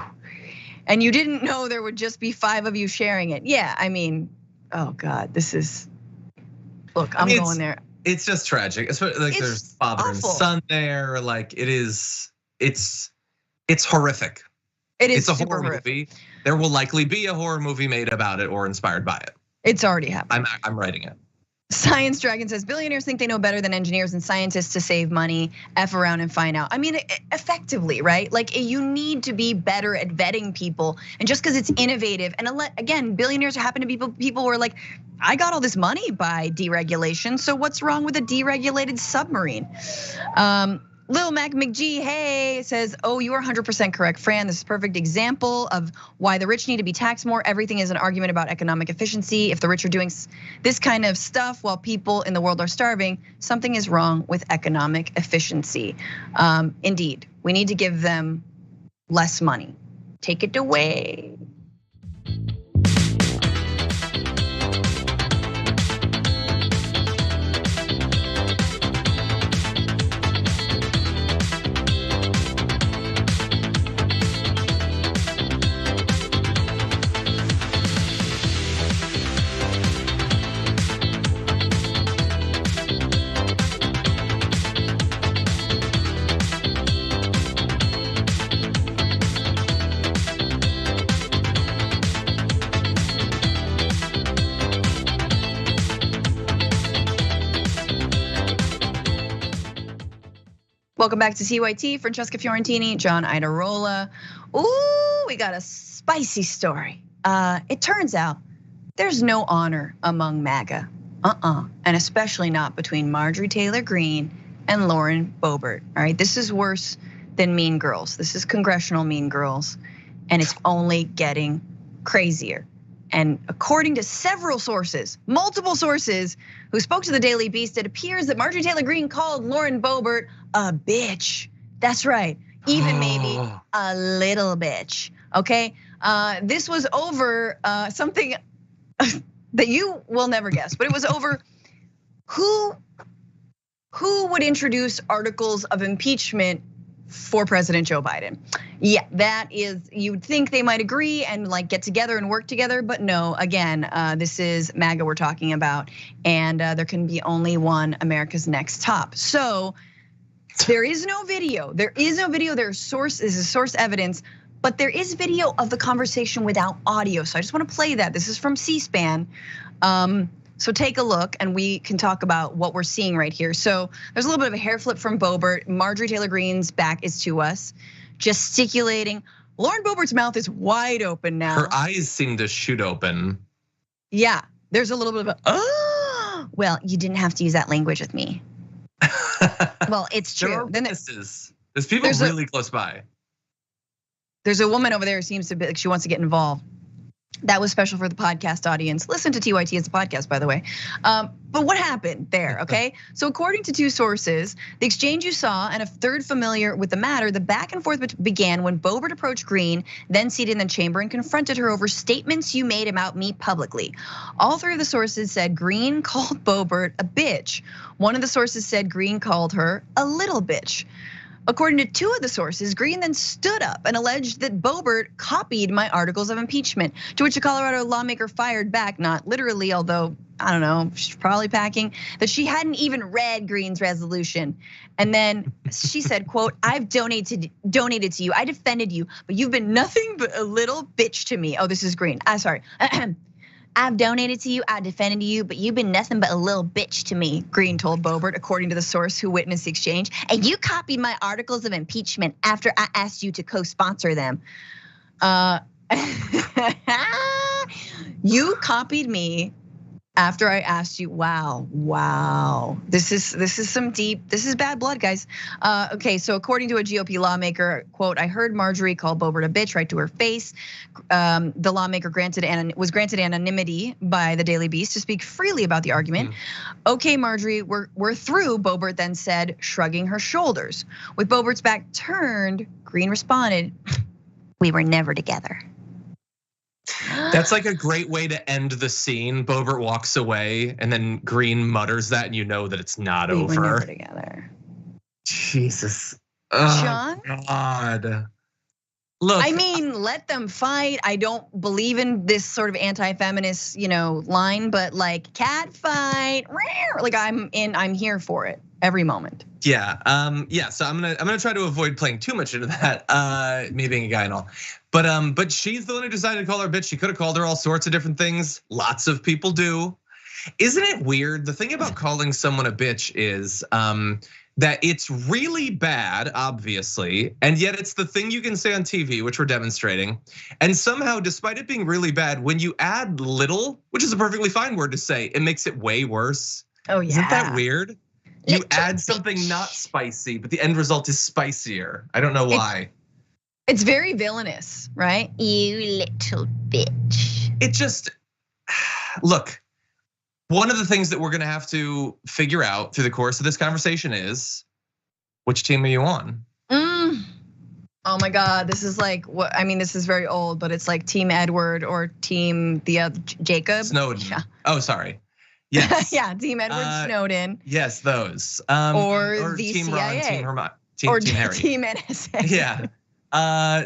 And you didn't know there would just be 5 of you sharing it. Yeah, I mean, oh God, this is, look, I'm going there. It's just tragic. Especially like there's father and son there. Like it's horrific. It's a horror movie. There will likely be a horror movie made about it or inspired by it. It's already happened. I'm writing it. Science Dragon says, "Billionaires think they know better than engineers and scientists to save money, F around and find out." I mean, effectively, right? Like you need to be better at vetting people. And just because it's innovative, and again, billionaires happen to be people who are like, I got all this money by deregulation, so what's wrong with a deregulated submarine? Lil Mac McG, hey, says, "Oh, you are 100% correct, Fran. This is a perfect example of why the rich need to be taxed more. Everything is an argument about economic efficiency. If the rich are doing this kind of stuff while people in the world are starving, something is wrong with economic efficiency." Indeed, we need to give them less money. Take it away. Welcome back to TYT. Francesca Fiorentini, John Idarola. Ooh, we got a spicy story. It turns out there's no honor among MAGA. And especially not between Marjorie Taylor Greene and Lauren Boebert. All right, this is worse than Mean Girls. This is congressional Mean Girls, and it's only getting crazier. And according to several sources, multiple sources who spoke to the Daily Beast, it appears that Marjorie Taylor Greene called Lauren Boebert a bitch. That's right, even maybe a little bitch, okay? This was over something that you will never guess, but it was over who would introduce articles of impeachment for President Joe Biden. Yeah, that is, you'd think they might agree and like get together and work together, but no, again, this is MAGA we're talking about, and there can be only one America's Next Top. So there is no video, there's source, this is source evidence, but there is video of the conversation without audio. So I just wanna play that. This is from C-SPAN. So take a look and we can talk about what we're seeing right here. So there's a little bit of a hair flip from Boebert. Marjorie Taylor Greene's back is to us, gesticulating. Lauren Boebert's mouth is wide open now. Her eyes seem to shoot open. Yeah, there's a little bit of a, well, you didn't have to use that language with me. Well, it's true. There are witnesses. There's people really close by. There's a woman over there who seems to be like she wants to get involved. That was special for the podcast audience. Listen to TYT as a podcast, by the way. But what happened there, okay? So according to two sources, the exchange you saw and a third familiar with the matter, the back and forth began when Boebert approached Greene, then seated in the chamber and confronted her over statements you made about me publicly. All three of the sources said Greene called Boebert a bitch. One of the sources said Greene called her a little bitch. According to two of the sources, Greene then stood up and alleged that Boebert copied my articles of impeachment, to which a Colorado lawmaker fired back, not literally, although, I don't know, she's probably packing, that she hadn't even read Greene's resolution. And then she said, quote, I've donated to you, I defended you, but you've been nothing but a little bitch to me. Oh, this is Greene, I'm sorry. I've donated to you, I defended you, but you've been nothing but a little bitch to me, Greene told Boebert, according to the source who witnessed the exchange. And you copied my articles of impeachment after I asked you to co-sponsor them. You copied me after I asked you. Wow. This is some deep, this is bad blood, guys. Okay, so according to a GOP lawmaker, quote, I heard Marjorie call Boebert a bitch right to her face. The lawmaker was granted anonymity by the Daily Beast to speak freely about the argument. Okay, Marjorie, we're through, Boebert then said, shrugging her shoulders. With Boebert's back turned, Greene responded, we were never together. That's like a great way to end the scene. Boebert walks away and then Greene mutters that and you know that it's not over. We're never together. Jesus. John? God. Look. I mean, let them fight. I don't believe in this sort of anti-feminist, line, but like cat fight, like I'm here for it every moment. Yeah, so I'm gonna try to avoid playing too much into that, me being a guy and all. But she's the one who decided to call her a bitch. She could have called her all sorts of different things. Lots of people do. Isn't it weird? The thing about calling someone a bitch is that it's really bad, obviously, and yet it's the thing you can say on TV, which we're demonstrating. And somehow, despite it being really bad, when you add little, which is a perfectly fine word to say, it makes it way worse. Oh yeah. Isn't that weird? You add something not spicy, but the end result is spicier. I don't know why. It's very villainous, right? You little bitch. It just, look, one of the things that we're gonna have to figure out through the course of this conversation is, which team are you on? Oh my God, this is like what, I mean, this is very old, but it's like Team Edward or Team the other Jacob. Snowden. Yeah. Oh, sorry. Yes. Yeah, Team Edward Snowden. Yes, those. Or the Team CIA. Ron, Team Hermione, or Team Harry. Team NSA. Yeah.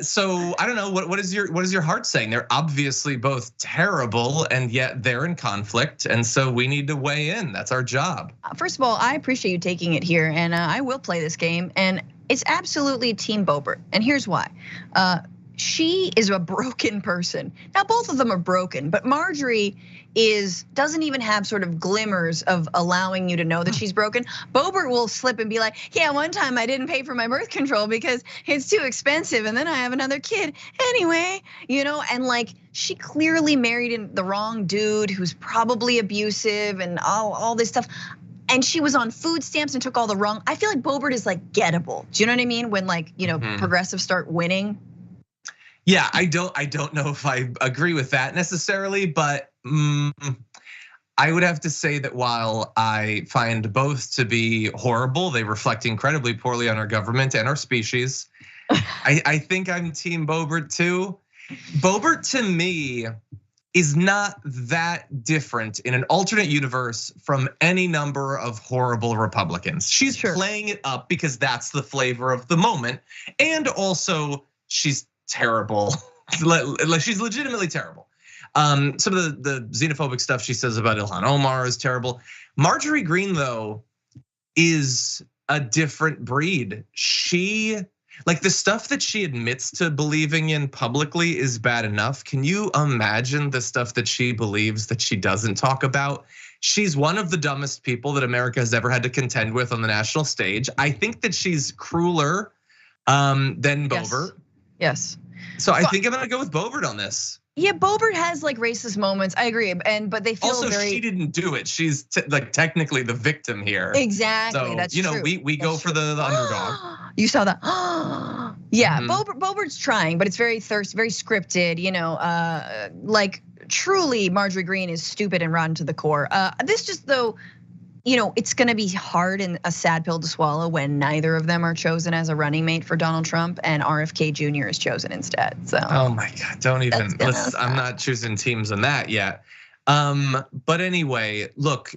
So I don't know, what is your heart saying? They're obviously both terrible and yet they're in conflict. And so we need to weigh in, that's our job. First of all, I appreciate you taking it here and I will play this game and it's absolutely Team Boebert. And here's why. she is a broken person. Now, both of them are broken, but Marjorie doesn't even have sort of glimmers of allowing you to know that she's broken. Boebert will slip and be like, yeah, one time I didn't pay for my birth control because it's too expensive, and then I have another kid anyway, and like she clearly married the wrong dude who's probably abusive and all this stuff. And she was on food stamps and took all the wrong. I feel like Boebert is like gettable. Do you know what I mean? When like, progressives start winning. Yeah, I don't know if I agree with that necessarily, but I would have to say that while I find both to be horrible, they reflect incredibly poorly on our government and our species. I think I'm Team Boebert too. Boebert to me is not that different in an alternate universe from any number of horrible Republicans. She's playing it up because that's the flavor of the moment. And also she's terrible. Like she's legitimately terrible. Some of the xenophobic stuff she says about Ilhan Omar is terrible. Marjorie Greene though is a different breed. Like the stuff that she admits to believing in publicly is bad enough. Can you imagine the stuff that she believes that she doesn't talk about? She's one of the dumbest people that America has ever had to contend with on the national stage. I think that she's crueler than Boebert. Yes. So I think I'm gonna go with Boebert on this. Yeah, Boebert has like racist moments. I agree, but they feel also she didn't do it. She's like technically the victim here. Exactly, so, that's true. We go for the underdog. You saw that? Yeah, Boebert's trying, but it's very scripted. Like truly, Marjorie Greene is stupid and rotten to the core. This just though. It's gonna be hard and a sad pill to swallow when neither of them are chosen as a running mate for Donald Trump and RFK Jr. is chosen instead. So. Oh my God, don't even, I'm not choosing teams on that yet. But anyway, look,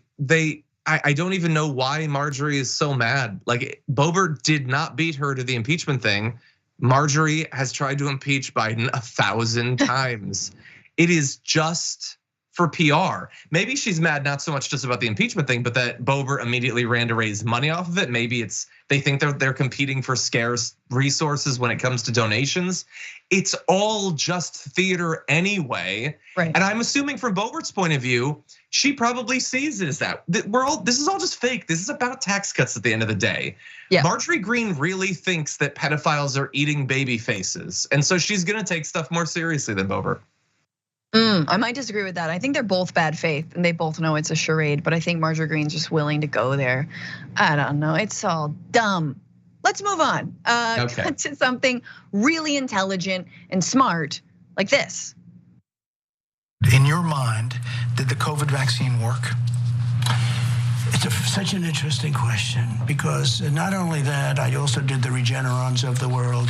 I don't even know why Marjorie is so mad. Like Boebert did not beat her to the impeachment thing. Marjorie has tried to impeach Biden 1,000 times. It is just for PR. Maybe she's mad not so much just about the impeachment thing, but that Boebert immediately ran to raise money off of it. Maybe they think they're competing for scarce resources when it comes to donations. It's all just theater anyway. Right. And I'm assuming from Boebert's point of view, she probably sees it as that. This is all just fake. This is about tax cuts at the end of the day. Yeah. Marjorie Greene really thinks that pedophiles are eating baby faces. And so she's gonna take stuff more seriously than Boebert. I might disagree with that. I think they're both bad faith and they both know it's a charade, but I think Marjorie Greene's just willing to go there. I don't know, it's all dumb. Let's move on to something really intelligent and smart like this. In your mind, did the COVID vaccine work? It's such an interesting question because not only that, I also did the Regenerons of the world,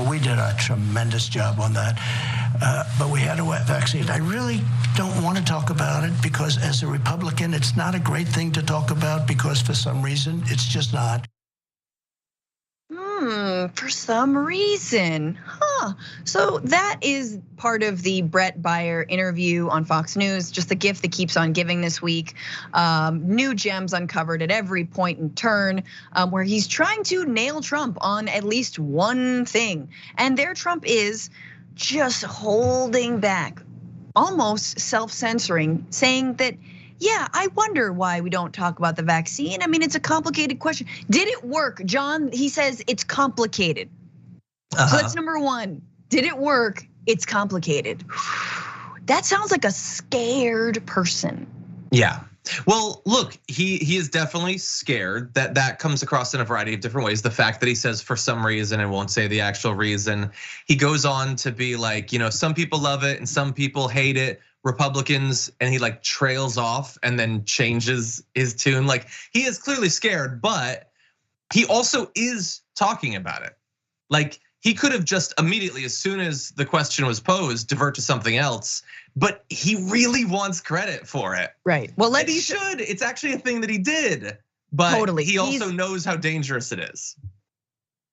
we did a tremendous job on that. But we had a wet vaccine. I really don't want to talk about it because as a Republican, it's not a great thing to talk about because for some reason, it's just not. For some reason, So that is part of the Brett Baier interview on Fox News, just the gift that keeps on giving this week. New gems uncovered at every point and turn, where he's trying to nail Trump on at least one thing. And there Trump is just holding back, almost self-censoring, saying that, yeah, I wonder why we don't talk about the vaccine. I mean, it's a complicated question. Did it work? John, he says it's complicated. So that's number one. Did it work? It's complicated. That sounds like a scared person. Yeah. Well, look, he is definitely scared. That comes across in a variety of different ways. The fact that he says for some reason and won't say the actual reason. He goes on to be like, some people love it and some people hate it. Republicans, and he like trails off and then changes his tune. Like he is clearly scared, but he also is talking about it. Like he could have just immediately, as soon as the question was posed, divert to something else, but he really wants credit for it. Right. Well, and he should. It's actually a thing that he did, but totally. He also knows how dangerous it is.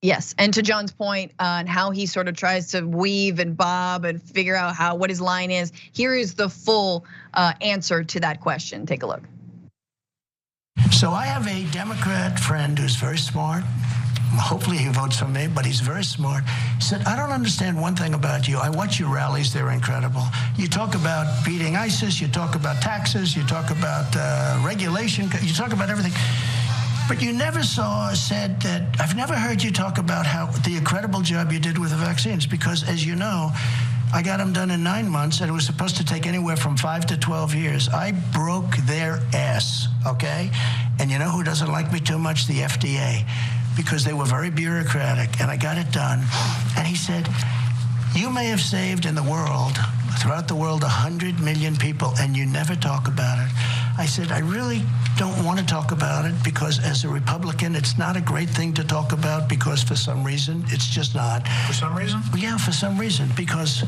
Yes, and to John's point on how he sort of tries to weave and bob and figure out what his line is, here is the full answer to that question. Take a look. So I have a Democrat friend who's very smart, hopefully he votes for me, but he's very smart. He said, I don't understand one thing about you. I watch your rallies, they're incredible. You talk about beating ISIS, you talk about taxes, you talk about regulation, you talk about everything. But you never said that, I've never heard you talk about how the incredible job you did with the vaccines, because as you know, I got them done in 9 months, and it was supposed to take anywhere from 5 to 12 years. I broke their ass, okay? And you know who doesn't like me too much? The FDA, because they were very bureaucratic, and I got it done. And he said, you may have saved in the world, throughout the world, 100 million people, and you never talk about it. I said, I really don't want to talk about it, because as a Republican, it's not a great thing to talk about, because for some reason, it's just not. For some reason? Yeah, for some reason, because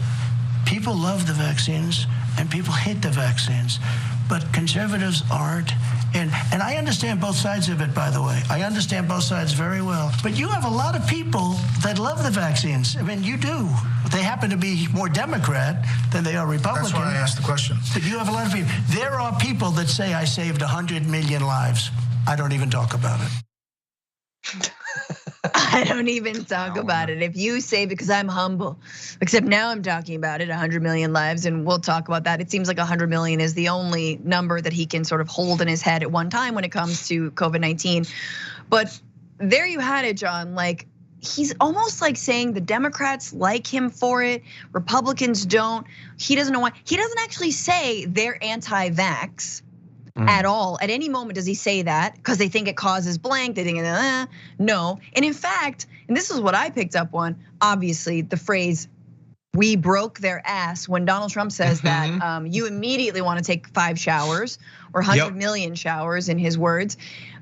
people love the vaccines and people hate the vaccines, but conservatives aren't. And I understand both sides of it, by the way. I understand both sides very well. But you have a lot of people that love the vaccines. I mean, you do. They happen to be more Democrat than they are Republican. That's why I asked the question. But you have a lot of people. There are people that say I saved 100 million lives. I don't even talk about it. I don't even talk about it. If you say, because I'm humble, except now I'm talking about it, 100 million lives, and we'll talk about that. It seems like 100 million is the only number that he can sort of hold in his head at one time when it comes to COVID-19. But there you had it, John. Like, he's almost like saying the Democrats like him for it, Republicans don't. He doesn't know why. He doesn't actually say they're anti-vax. At all. At any moment does he say that because they think it causes blank, they think no. And in fact, and this is what I picked up on, obviously the phrase, we broke their ass, when Donald Trump says that, you immediately want to take 5 showers or 100 million showers in his words.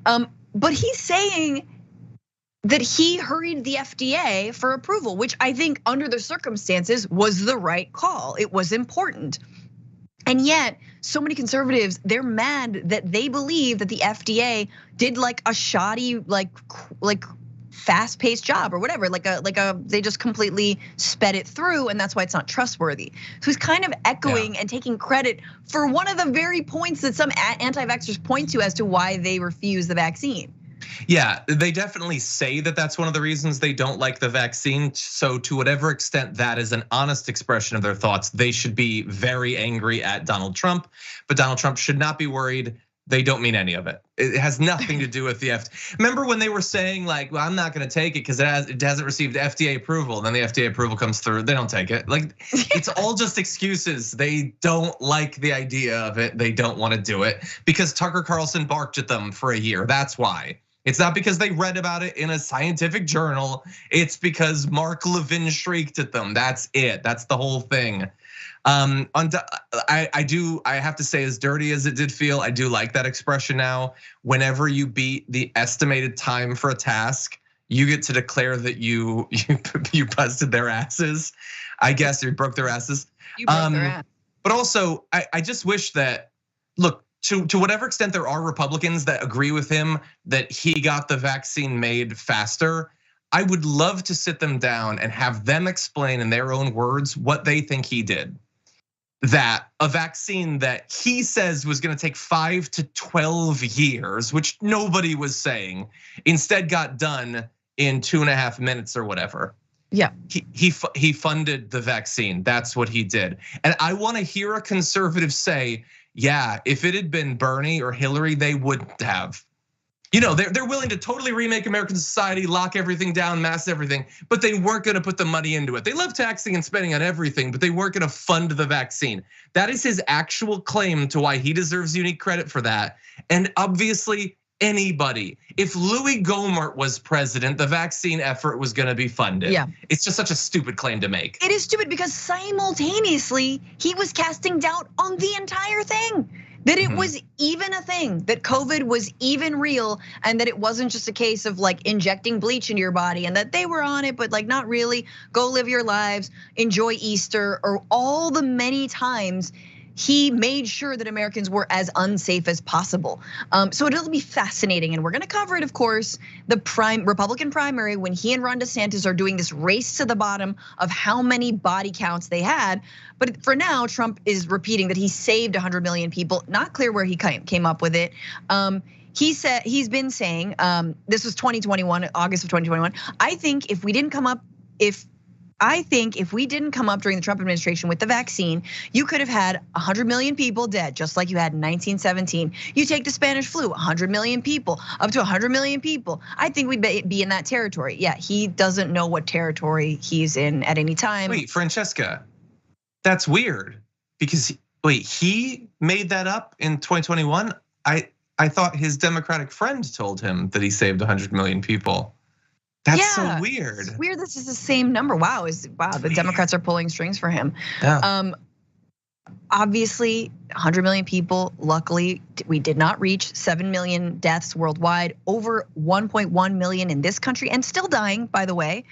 But he's saying that he hurried the FDA for approval, which I think under the circumstances was the right call. It was important. And yet, so many conservatives, they're mad that they believe that the FDA did like a shoddy, like fast-paced job or whatever, they just completely sped it through, and that's why it's not trustworthy. So he's kind of echoing and taking credit for one of the very points that some anti-vaxxers point to as to why they refuse the vaccine. Yeah, they definitely say that that's one of the reasons they don't like the vaccine. So to whatever extent that is an honest expression of their thoughts, they should be very angry at Donald Trump. But Donald Trump should not be worried. They don't mean any of it. It has nothing to do with the FDA. Remember when they were saying like, well, I'm not gonna take it because it hasn't received FDA approval. Then the FDA approval comes through, they don't take it. Like, it's all just excuses. They don't like the idea of it. They don't wanna do it because Tucker Carlson barked at them for a year, that's why. It's not because they read about it in a scientific journal. It's because Mark Levin shrieked at them. That's it. That's the whole thing. I have to say, as dirty as it did feel, I do like that expression now. Whenever you beat the estimated time for a task, you get to declare that you busted their asses. I guess you broke their asses. You broke their ass. But also, I just wish that, look, to whatever extent there are Republicans that agree with him that he got the vaccine made faster, I would love to sit them down and have them explain in their own words what they think he did. That a vaccine that he says was gonna take 5 to 12 years, which nobody was saying, instead got done in 2.5 minutes or whatever. Yeah. He funded the vaccine, that's what he did. And I wanna hear a conservative say, yeah, if it had been Bernie or Hillary, they wouldn't have. You know, they're willing to totally remake American society, lock everything down, mask everything, but they weren't gonna put the money into it. They love taxing and spending on everything, but they weren't gonna fund the vaccine. That is his actual claim to why he deserves unique credit for that. And obviously, anybody, if Louis Gohmert was president, the vaccine effort was gonna be funded. Yeah. It's just such a stupid claim to make. It is stupid because simultaneously he was casting doubt on the entire thing. That it was even a thing, that COVID was even real, and that it wasn't just a case of like injecting bleach into your body, and that they were on it, but like not really. Go live your lives, enjoy Easter, or all the many times he made sure that Americans were as unsafe as possible. So it'll be fascinating, and we're gonna cover it, of course, the Republican primary when he and Ron DeSantis are doing this race to the bottom of how many body counts they had. But for now, Trump is repeating that he saved 100 million people. Not clear where he came up with it. he's been saying, this was 2021, August of 2021. I think if we didn't come up during the Trump administration with the vaccine, you could have had 100 million people dead, just like you had in 1917. You take the Spanish flu, 100 million people, up to 100 million people. I think we'd be in that territory. Yeah, he doesn't know what territory he's in at any time. Wait, Francesca, that's weird because he made that up in 2021. I thought his Democratic friend told him that he saved 100 million people. That's so weird. It's weird this is the same number. Wow, the Democrats are pulling strings for him. Yeah. Obviously, 100 million people. Luckily, we did not reach 7 million deaths worldwide, over 1.1 million in this country, and still dying, by the way.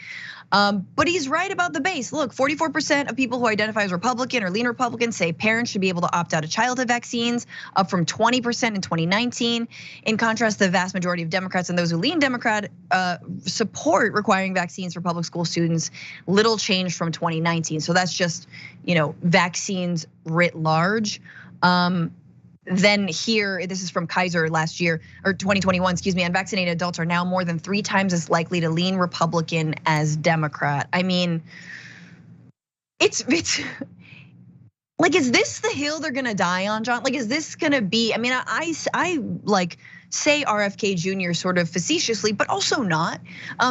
But he's right about the base. Look, 44% of people who identify as Republican or lean Republican say parents should be able to opt out of childhood vaccines, up from 20% in 2019. In contrast, the vast majority of Democrats and those who lean Democrat support requiring vaccines for public school students. Little change from 2019. So that's just, vaccines writ large. Then here, this is from Kaiser last year, or 2021, excuse me, unvaccinated adults are now more than 3 times as likely to lean Republican as Democrat. I mean, it's like, is this the hill they're gonna die on, John? Like, is this gonna be, I mean, I like say RFK Jr. sort of facetiously, but also not.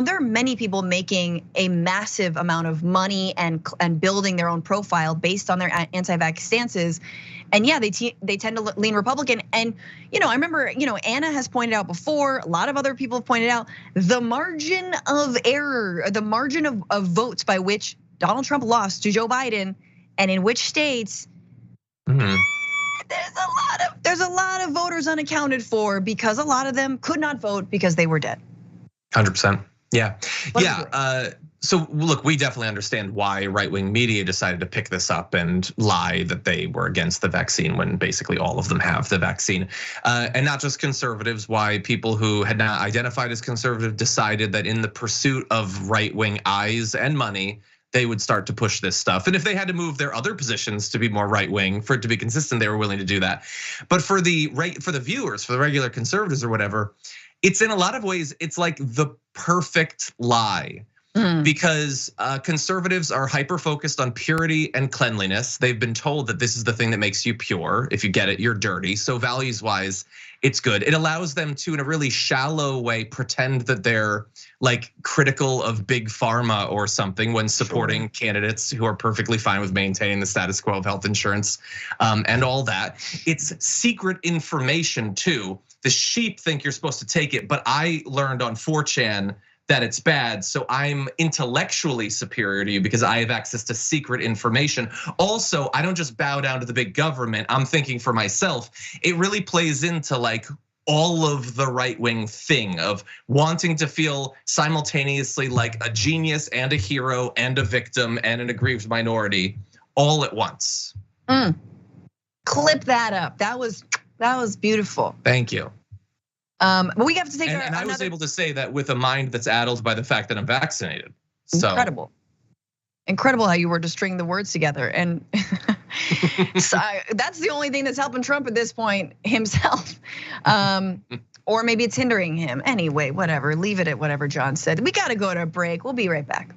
There are many people making a massive amount of money and building their own profile based on their anti-vax stances. And yeah, they tend to lean Republican. And I remember, Anna has pointed out before, a lot of other people have pointed out, the margin of error, the margin of votes by which Donald Trump lost to Joe Biden, and in which states. Mm-hmm. There's a lot of voters unaccounted for because a lot of them could not vote because they were dead. 100%. Yeah. So look, we definitely understand why right-wing media decided to pick this up and lie that they were against the vaccine when basically all of them have the vaccine. And not just conservatives, why people who had not identified as conservative decided that in the pursuit of right-wing eyes and money, they would start to push this stuff. And if they had to move their other positions to be more right-wing for it to be consistent, they were willing to do that. But for the viewers, for the regular conservatives or whatever, it's in a lot of ways, it's like the perfect lie. Because conservatives are hyper-focused on purity and cleanliness. They've been told that this is the thing that makes you pure. If you get it, you're dirty. So values-wise, it's good. It allows them to, in a really shallow way, pretend that they're like critical of big pharma or something when supporting candidates who are perfectly fine with maintaining the status quo of health insurance and all that. It's secret information too. The sheep think you're supposed to take it, but I learned on 4chan that it's bad, so I'm intellectually superior to you because I have access to secret information. Also, I don't just bow down to the big government, I'm thinking for myself. It really plays into like all of the right-wing thing of wanting to feel simultaneously like a genius and a hero and a victim and an aggrieved minority all at once. Clip that up, that was beautiful. Thank you. But we have to take. And I was able to say that with a mind that's addled by the fact that I'm vaccinated. So incredible how you were to string the words together, and so that's the only thing that's helping Trump at this point himself, or maybe it's hindering him. Anyway, whatever. Leave it at whatever John said. We got to go to a break. We'll be right back.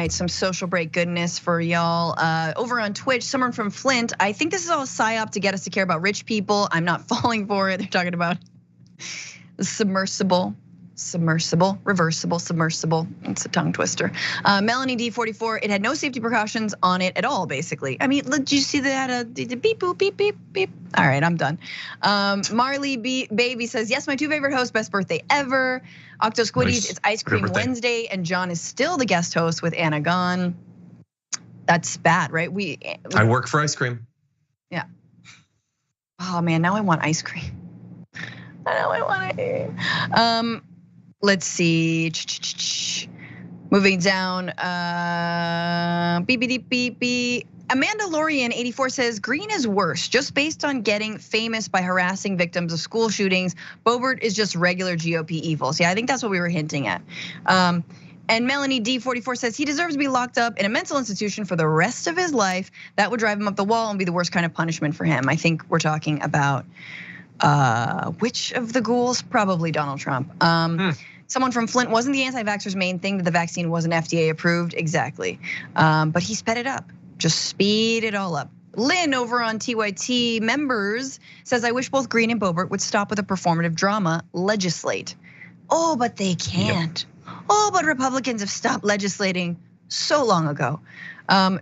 right, some social break goodness for y'all. Over on Twitch, someone from Flint, I think this is all a psyop to get us to care about rich people. I'm not falling for it. They're talking about the submersible, reversible, submersible. It's a tongue twister. Melanie D44, it had no safety precautions on it at all, basically. I mean, did you see that? Beep, boop, beep, beep, beep. All right, I'm done. Marley Baby says, yes, my 2 favorite hosts, best birthday ever. Octo Squiddies, nice. It's Ice Cream Wednesday, and John is still the guest host with Anna gone. That's bad, right? I work for ice cream. Yeah. Oh man, now I want ice cream. Now I want it. Let's see. Moving down. Beep. Amanda Lorian 84 says green is worse, just based on getting famous by harassing victims of school shootings. Boebert is just regular GOP evil. See, I think that's what we were hinting at. And Melanie D44 says he deserves to be locked up in a mental institution for the rest of his life. That would drive him up the wall and be the worst kind of punishment for him. I think we're talking about which of the ghouls? Probably Donald Trump. Someone from Flint, wasn't the anti-vaxxers' main thing that the vaccine wasn't FDA approved? Exactly, but he sped it up. Just speed it all up. Lynn over on TYT members says, I wish both Green and Boebert would stop with the performative drama, legislate. Oh, but they can't. Yep. Oh, but Republicans have stopped legislating so long ago.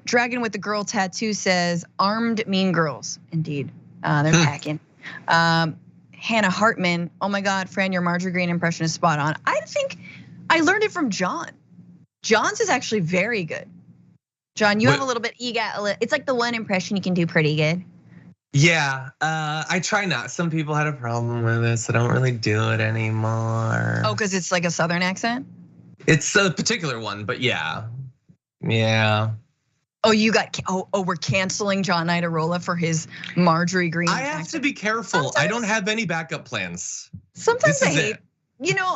Dragon with the girl tattoo says, armed mean girls. Indeed, they're packing. Hannah Hartman, oh my God, Fran, your Marjorie Green impression is spot on. I think I learned it from John. John's is actually very good. John, you have a little bit, it's like the one impression you can do pretty good. Yeah, I try not. Some people had a problem with it, so I don't really do it anymore. Oh, because it's like a Southern accent? It's a particular one, but yeah. Oh, we're canceling John Idarola for his Marjorie Green I have to be careful. I don't have any backup plans. Sometimes I hate,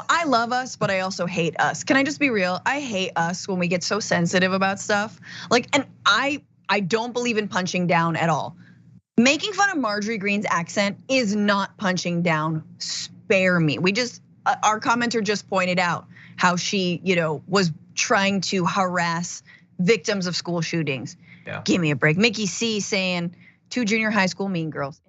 I love us, but I also hate us. Can I just be real? I hate us when we get so sensitive about stuff. And I don't believe in punching down at all. Making fun of Marjorie Green's accent is not punching down. Spare me. Our commenter just pointed out how she, was trying to harass victims of school shootings. Yeah. Give me a break. Mickey C saying 2 junior high school mean girls.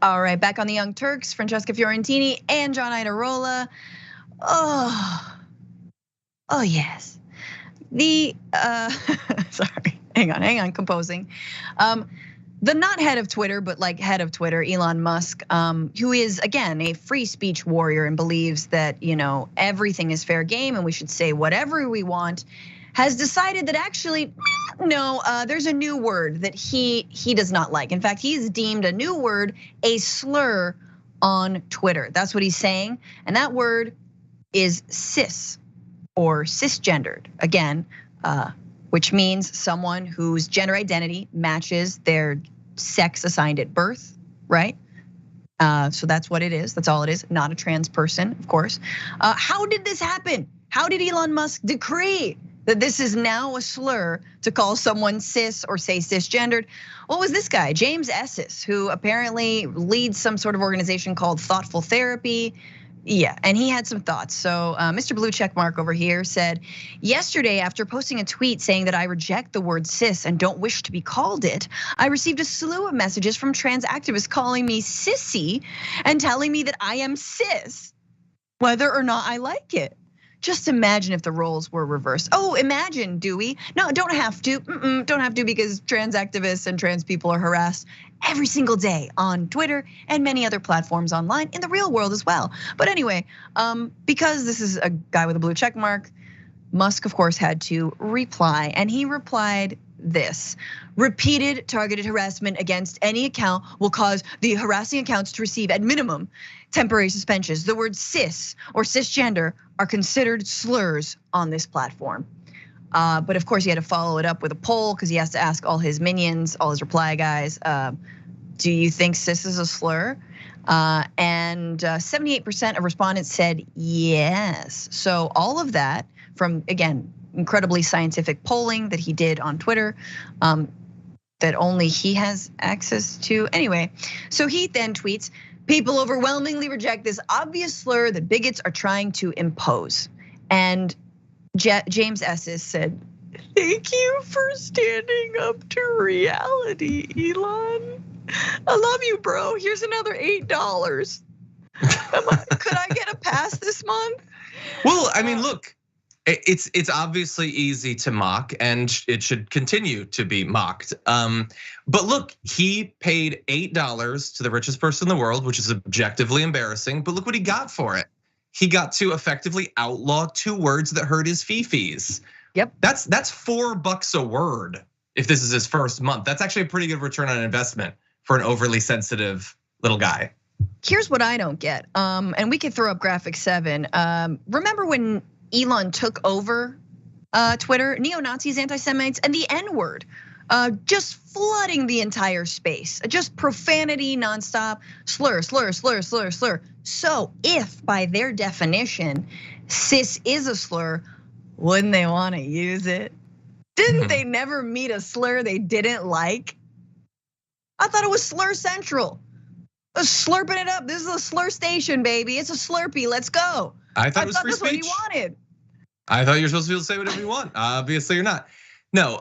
All right, back on the Young Turks, Francesca Fiorentini and John Idarola. Oh yes. Sorry, hang on, composing. The not head of Twitter, but like head of Twitter, Elon Musk, who is again a free speech warrior and believes that everything is fair game and we should say whatever we want, has decided that actually, no, there's a new word that he does not like. In fact, he's deemed a new word a slur on Twitter. That's what he's saying, and that word is cis or cisgendered. Again, which means someone whose gender identity matches their sex assigned at birth, right? So that's what it is. That's all it is. Not a trans person, of course. How did this happen? How did Elon Musk decree that this is now a slur to call someone cis or say cisgendered? What was this guy, James Esses, who apparently leads some sort of organization called Thoughtful Therapy, Yeah, and he had some thoughts. So Mr. Blue Checkmark over here said, yesterday after posting a tweet saying that I reject the word cis and don't wish to be called it, I received a slew of messages from trans activists calling me sissy and telling me that I am cis, whether or not I like it. Just imagine if the roles were reversed. Oh, imagine, Dewey. No, don't have to. Don't have to, because trans activists and trans people are harassed every single day on Twitter and many other platforms online in the real world as well. But anyway, because this is a guy with a blue check mark, Musk, of course, had to reply, and he replied this: repeated targeted harassment against any account will cause the harassing accounts to receive, at minimum, temporary suspensions. The word cis or cisgender are considered slurs on this platform. But of course, he had to follow it up with a poll because he has to ask all his minions, all his reply guys, do you think cis is a slur? And 78% of respondents said yes. So all of that from, again, incredibly scientific polling that he did on Twitter, that only he has access to. Anyway, so he then tweets, people overwhelmingly reject this obvious slur that bigots are trying to impose. And James Esses said, thank you for standing up to reality, Elon. I love you, bro. Here's another $8. Could I get a pass this month? Well, I mean, look, it's obviously easy to mock, and it should continue to be mocked. But look, he paid $8 to the richest person in the world, which is objectively embarrassing. But look what he got for it. He got to effectively outlaw 2 words that hurt his fifis. Yep. That's $4 a word. If this is his first month, that's actually a pretty good return on investment for an overly sensitive little guy. Here's what I don't get, and we could throw up graphic 7. Remember when Elon took over Twitter, neo-Nazis, anti-Semites, and the N-word, just flooding the entire space, just profanity nonstop, slur, slur, slur, slur, slur. So if by their definition, cis is a slur, wouldn't they want to use it? Didn't they never meet a slur they didn't like? I thought it was Slur Central. Slurping it up. This is a slur station, baby. It's a Slurpee. Let's go. I thought it was free that's speech. what he wanted. I thought you were supposed to be able to say whatever you want. Obviously, you're not. No,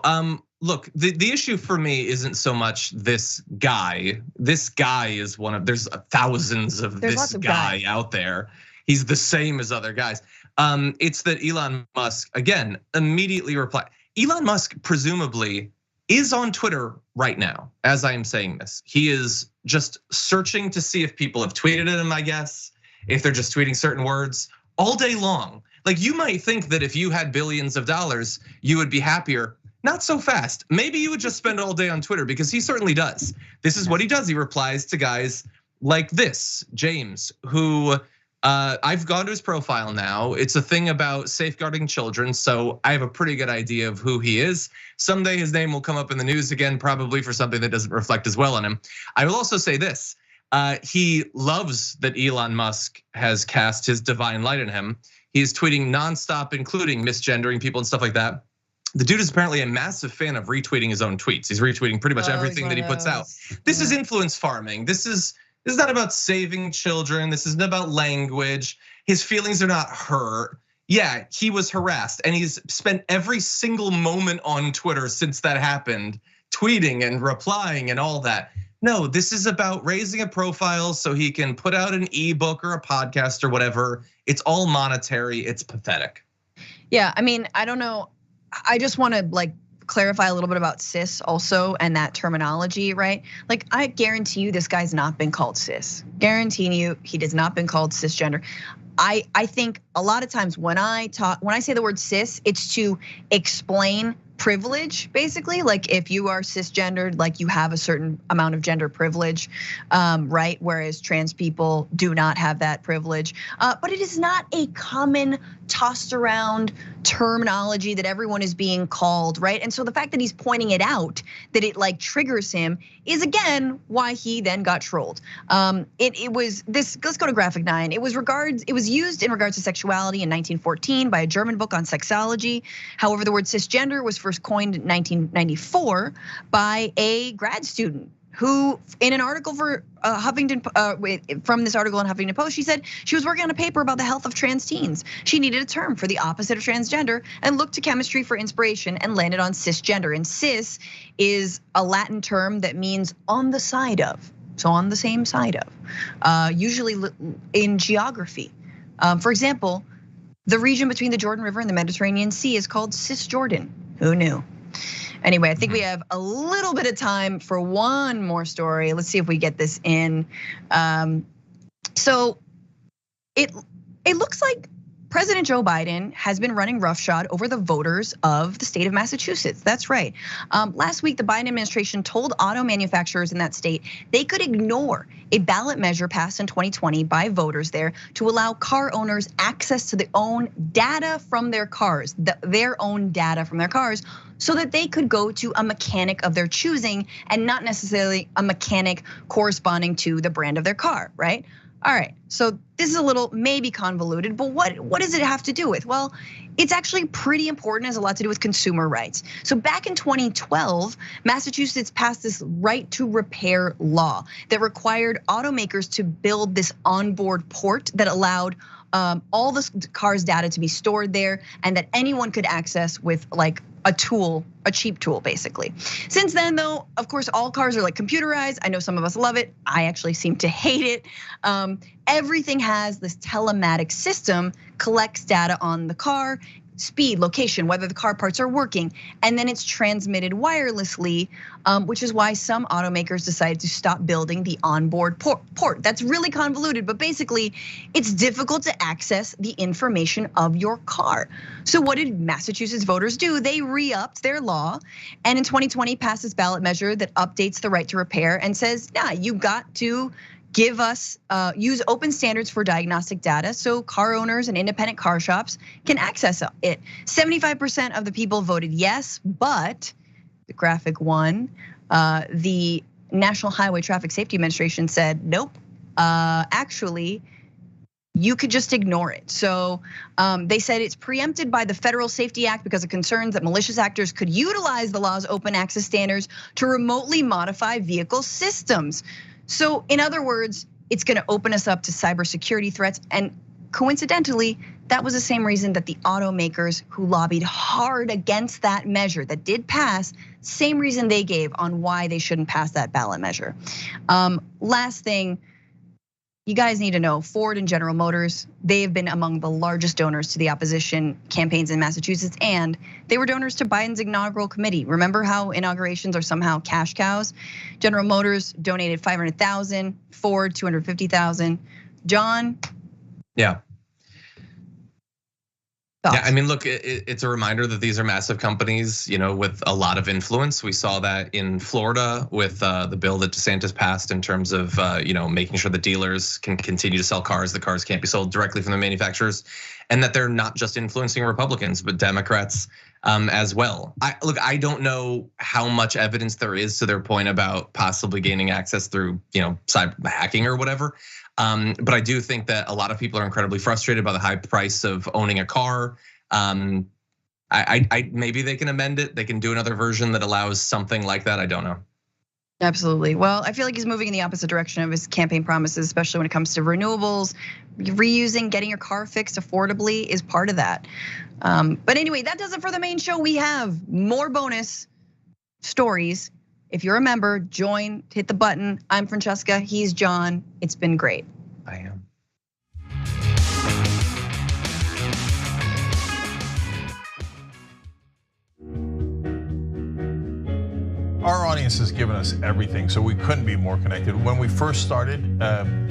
look, the issue for me isn't so much this guy. This guy is one of, there's thousands of this guy out there. He's the same as other guys. It's that Elon Musk, again, immediately replied. Elon Musk presumably is on Twitter right now, as I am saying this. He is just searching to see if people have tweeted at him, I guess, if they're just tweeting certain words all day long. Like, you might think that if you had billions of dollars, you would be happier. Not so fast. Maybe you would just spend all day on Twitter, because he certainly does. This is what he does. He replies to guys like this, James, who I've gone to his profile now. It's a thing about safeguarding children, so I have a pretty good idea of who he is. Someday his name will come up in the news again, probably for something that doesn't reflect as well on him. I will also say this, he loves that Elon Musk has cast his divine light on him. He's tweeting nonstop, including misgendering people and stuff like that. The dude is apparently a massive fan of retweeting his own tweets. He's retweeting pretty much everything that he puts out. This is influence farming. This is not about saving children. This isn't about language. His feelings are not hurt. Yeah, he was harassed, and he's spent every single moment on Twitter since that happened, tweeting and replying and all that. No, this is about raising a profile so he can put out an ebook or a podcast or whatever. It's all monetary. It's pathetic. Yeah, I mean, I don't know. I just want to clarify a little bit about cis also and that terminology, right? Like, I guarantee you this guy's not been called cis. Guaranteeing you he has not been called cisgender. I think a lot of times when I say the word cis, it's to explain privilege, basically. Like, if you are cisgendered, like, you have a certain amount of gender privilege, right? Whereas trans people do not have that privilege. But it is not a common tossed around terminology that everyone is being called, right? And so the fact that he's pointing it out, that it triggers him, is again why he then got trolled. It was this. Let's go to graphic 9. It was used in regards to sexuality in 1914 by a German book on sexology. However, the word cisgender was first coined in 1994 by a grad student who in an article for Huffington, from this article in Huffington Post, she said she was working on a paper about the health of trans teens. She needed a term for the opposite of transgender and looked to chemistry for inspiration and landed on cisgender. And cis is a Latin term that means on the side of, so on the same side of, usually in geography. For example, the region between the Jordan River and the Mediterranean Sea is called Cisjordan. Who knew? Anyway, I think we have a little bit of time for one more story. Let's see if we get this in. So it looks like President Joe Biden has been running roughshod over the voters of the state of Massachusetts. That's right. Last week, the Biden administration told auto manufacturers in that state they could ignore a ballot measure passed in 2020 by voters there to allow car owners access to their own data from their cars, their own data from their cars, so that they could go to a mechanic of their choosing and not necessarily a mechanic corresponding to the brand of their car, right? All right, so this is a little maybe convoluted, but what does it have to do with? Well, it's actually pretty important, it has a lot to do with consumer rights. So back in 2012, Massachusetts passed this right to repair law that required automakers to build this onboard port that allowed all the car's data to be stored there and that anyone could access with like a tool, a cheap tool basically. Since then though, of course, all cars are like computerized. I know some of us love it. I actually seem to hate it. Everything has this telematic system, collects data on the car, speed, location, whether the car parts are working, and then it's transmitted wirelessly, which is why some automakers decided to stop building the onboard port. That's really convoluted, but basically it's difficult to access the information of your car. So what did Massachusetts voters do? They re-upped their law, and in 2020 passed this ballot measure that updates the right to repair and says, yeah, you got to give us, use open standards for diagnostic data so car owners and independent car shops can access it. 75% of the people voted yes, but the graphic one, the National Highway Traffic Safety Administration said, nope, actually, you could just ignore it. So they said it's preempted by the Federal Safety Act because of concerns that malicious actors could utilize the law's open access standards to remotely modify vehicle systems. So in other words, it's gonna open us up to cybersecurity threats. And coincidentally, that was the same reason that the automakers who lobbied hard against that measure that did pass, same reason they gave on why they shouldn't pass that ballot measure. Last thing, you guys need to know, Ford and General Motors, they have been among the largest donors to the opposition campaigns in Massachusetts, and they were donors to Biden's inaugural committee. Remember how inaugurations are somehow cash cows? General Motors donated 500,000, Ford 250,000. John? Yeah. Yeah, I mean, look, it's a reminder that these are massive companies, with a lot of influence. We saw that in Florida with the bill that DeSantis passed in terms of, making sure the dealers can continue to sell cars. The cars can't be sold directly from the manufacturers, and that they're not just influencing Republicans, but Democrats as well. I don't know how much evidence there is to their point about possibly gaining access through, cyber hacking or whatever. But I do think that a lot of people are incredibly frustrated by the high price of owning a car. Maybe they can amend it. They can do another version that allows something like that. I don't know. Absolutely. Well, I feel like he's moving in the opposite direction of his campaign promises, especially when it comes to renewables. Reusing, getting your car fixed affordably is part of that. But anyway, that does it for the main show. We have more bonus stories. If you're a member, join, hit the button. I'm Francesca, he's John. It's been great. I am. Our audience has given us everything, so we couldn't be more connected. When we first started,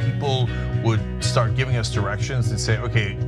people would start giving us directions and say, okay,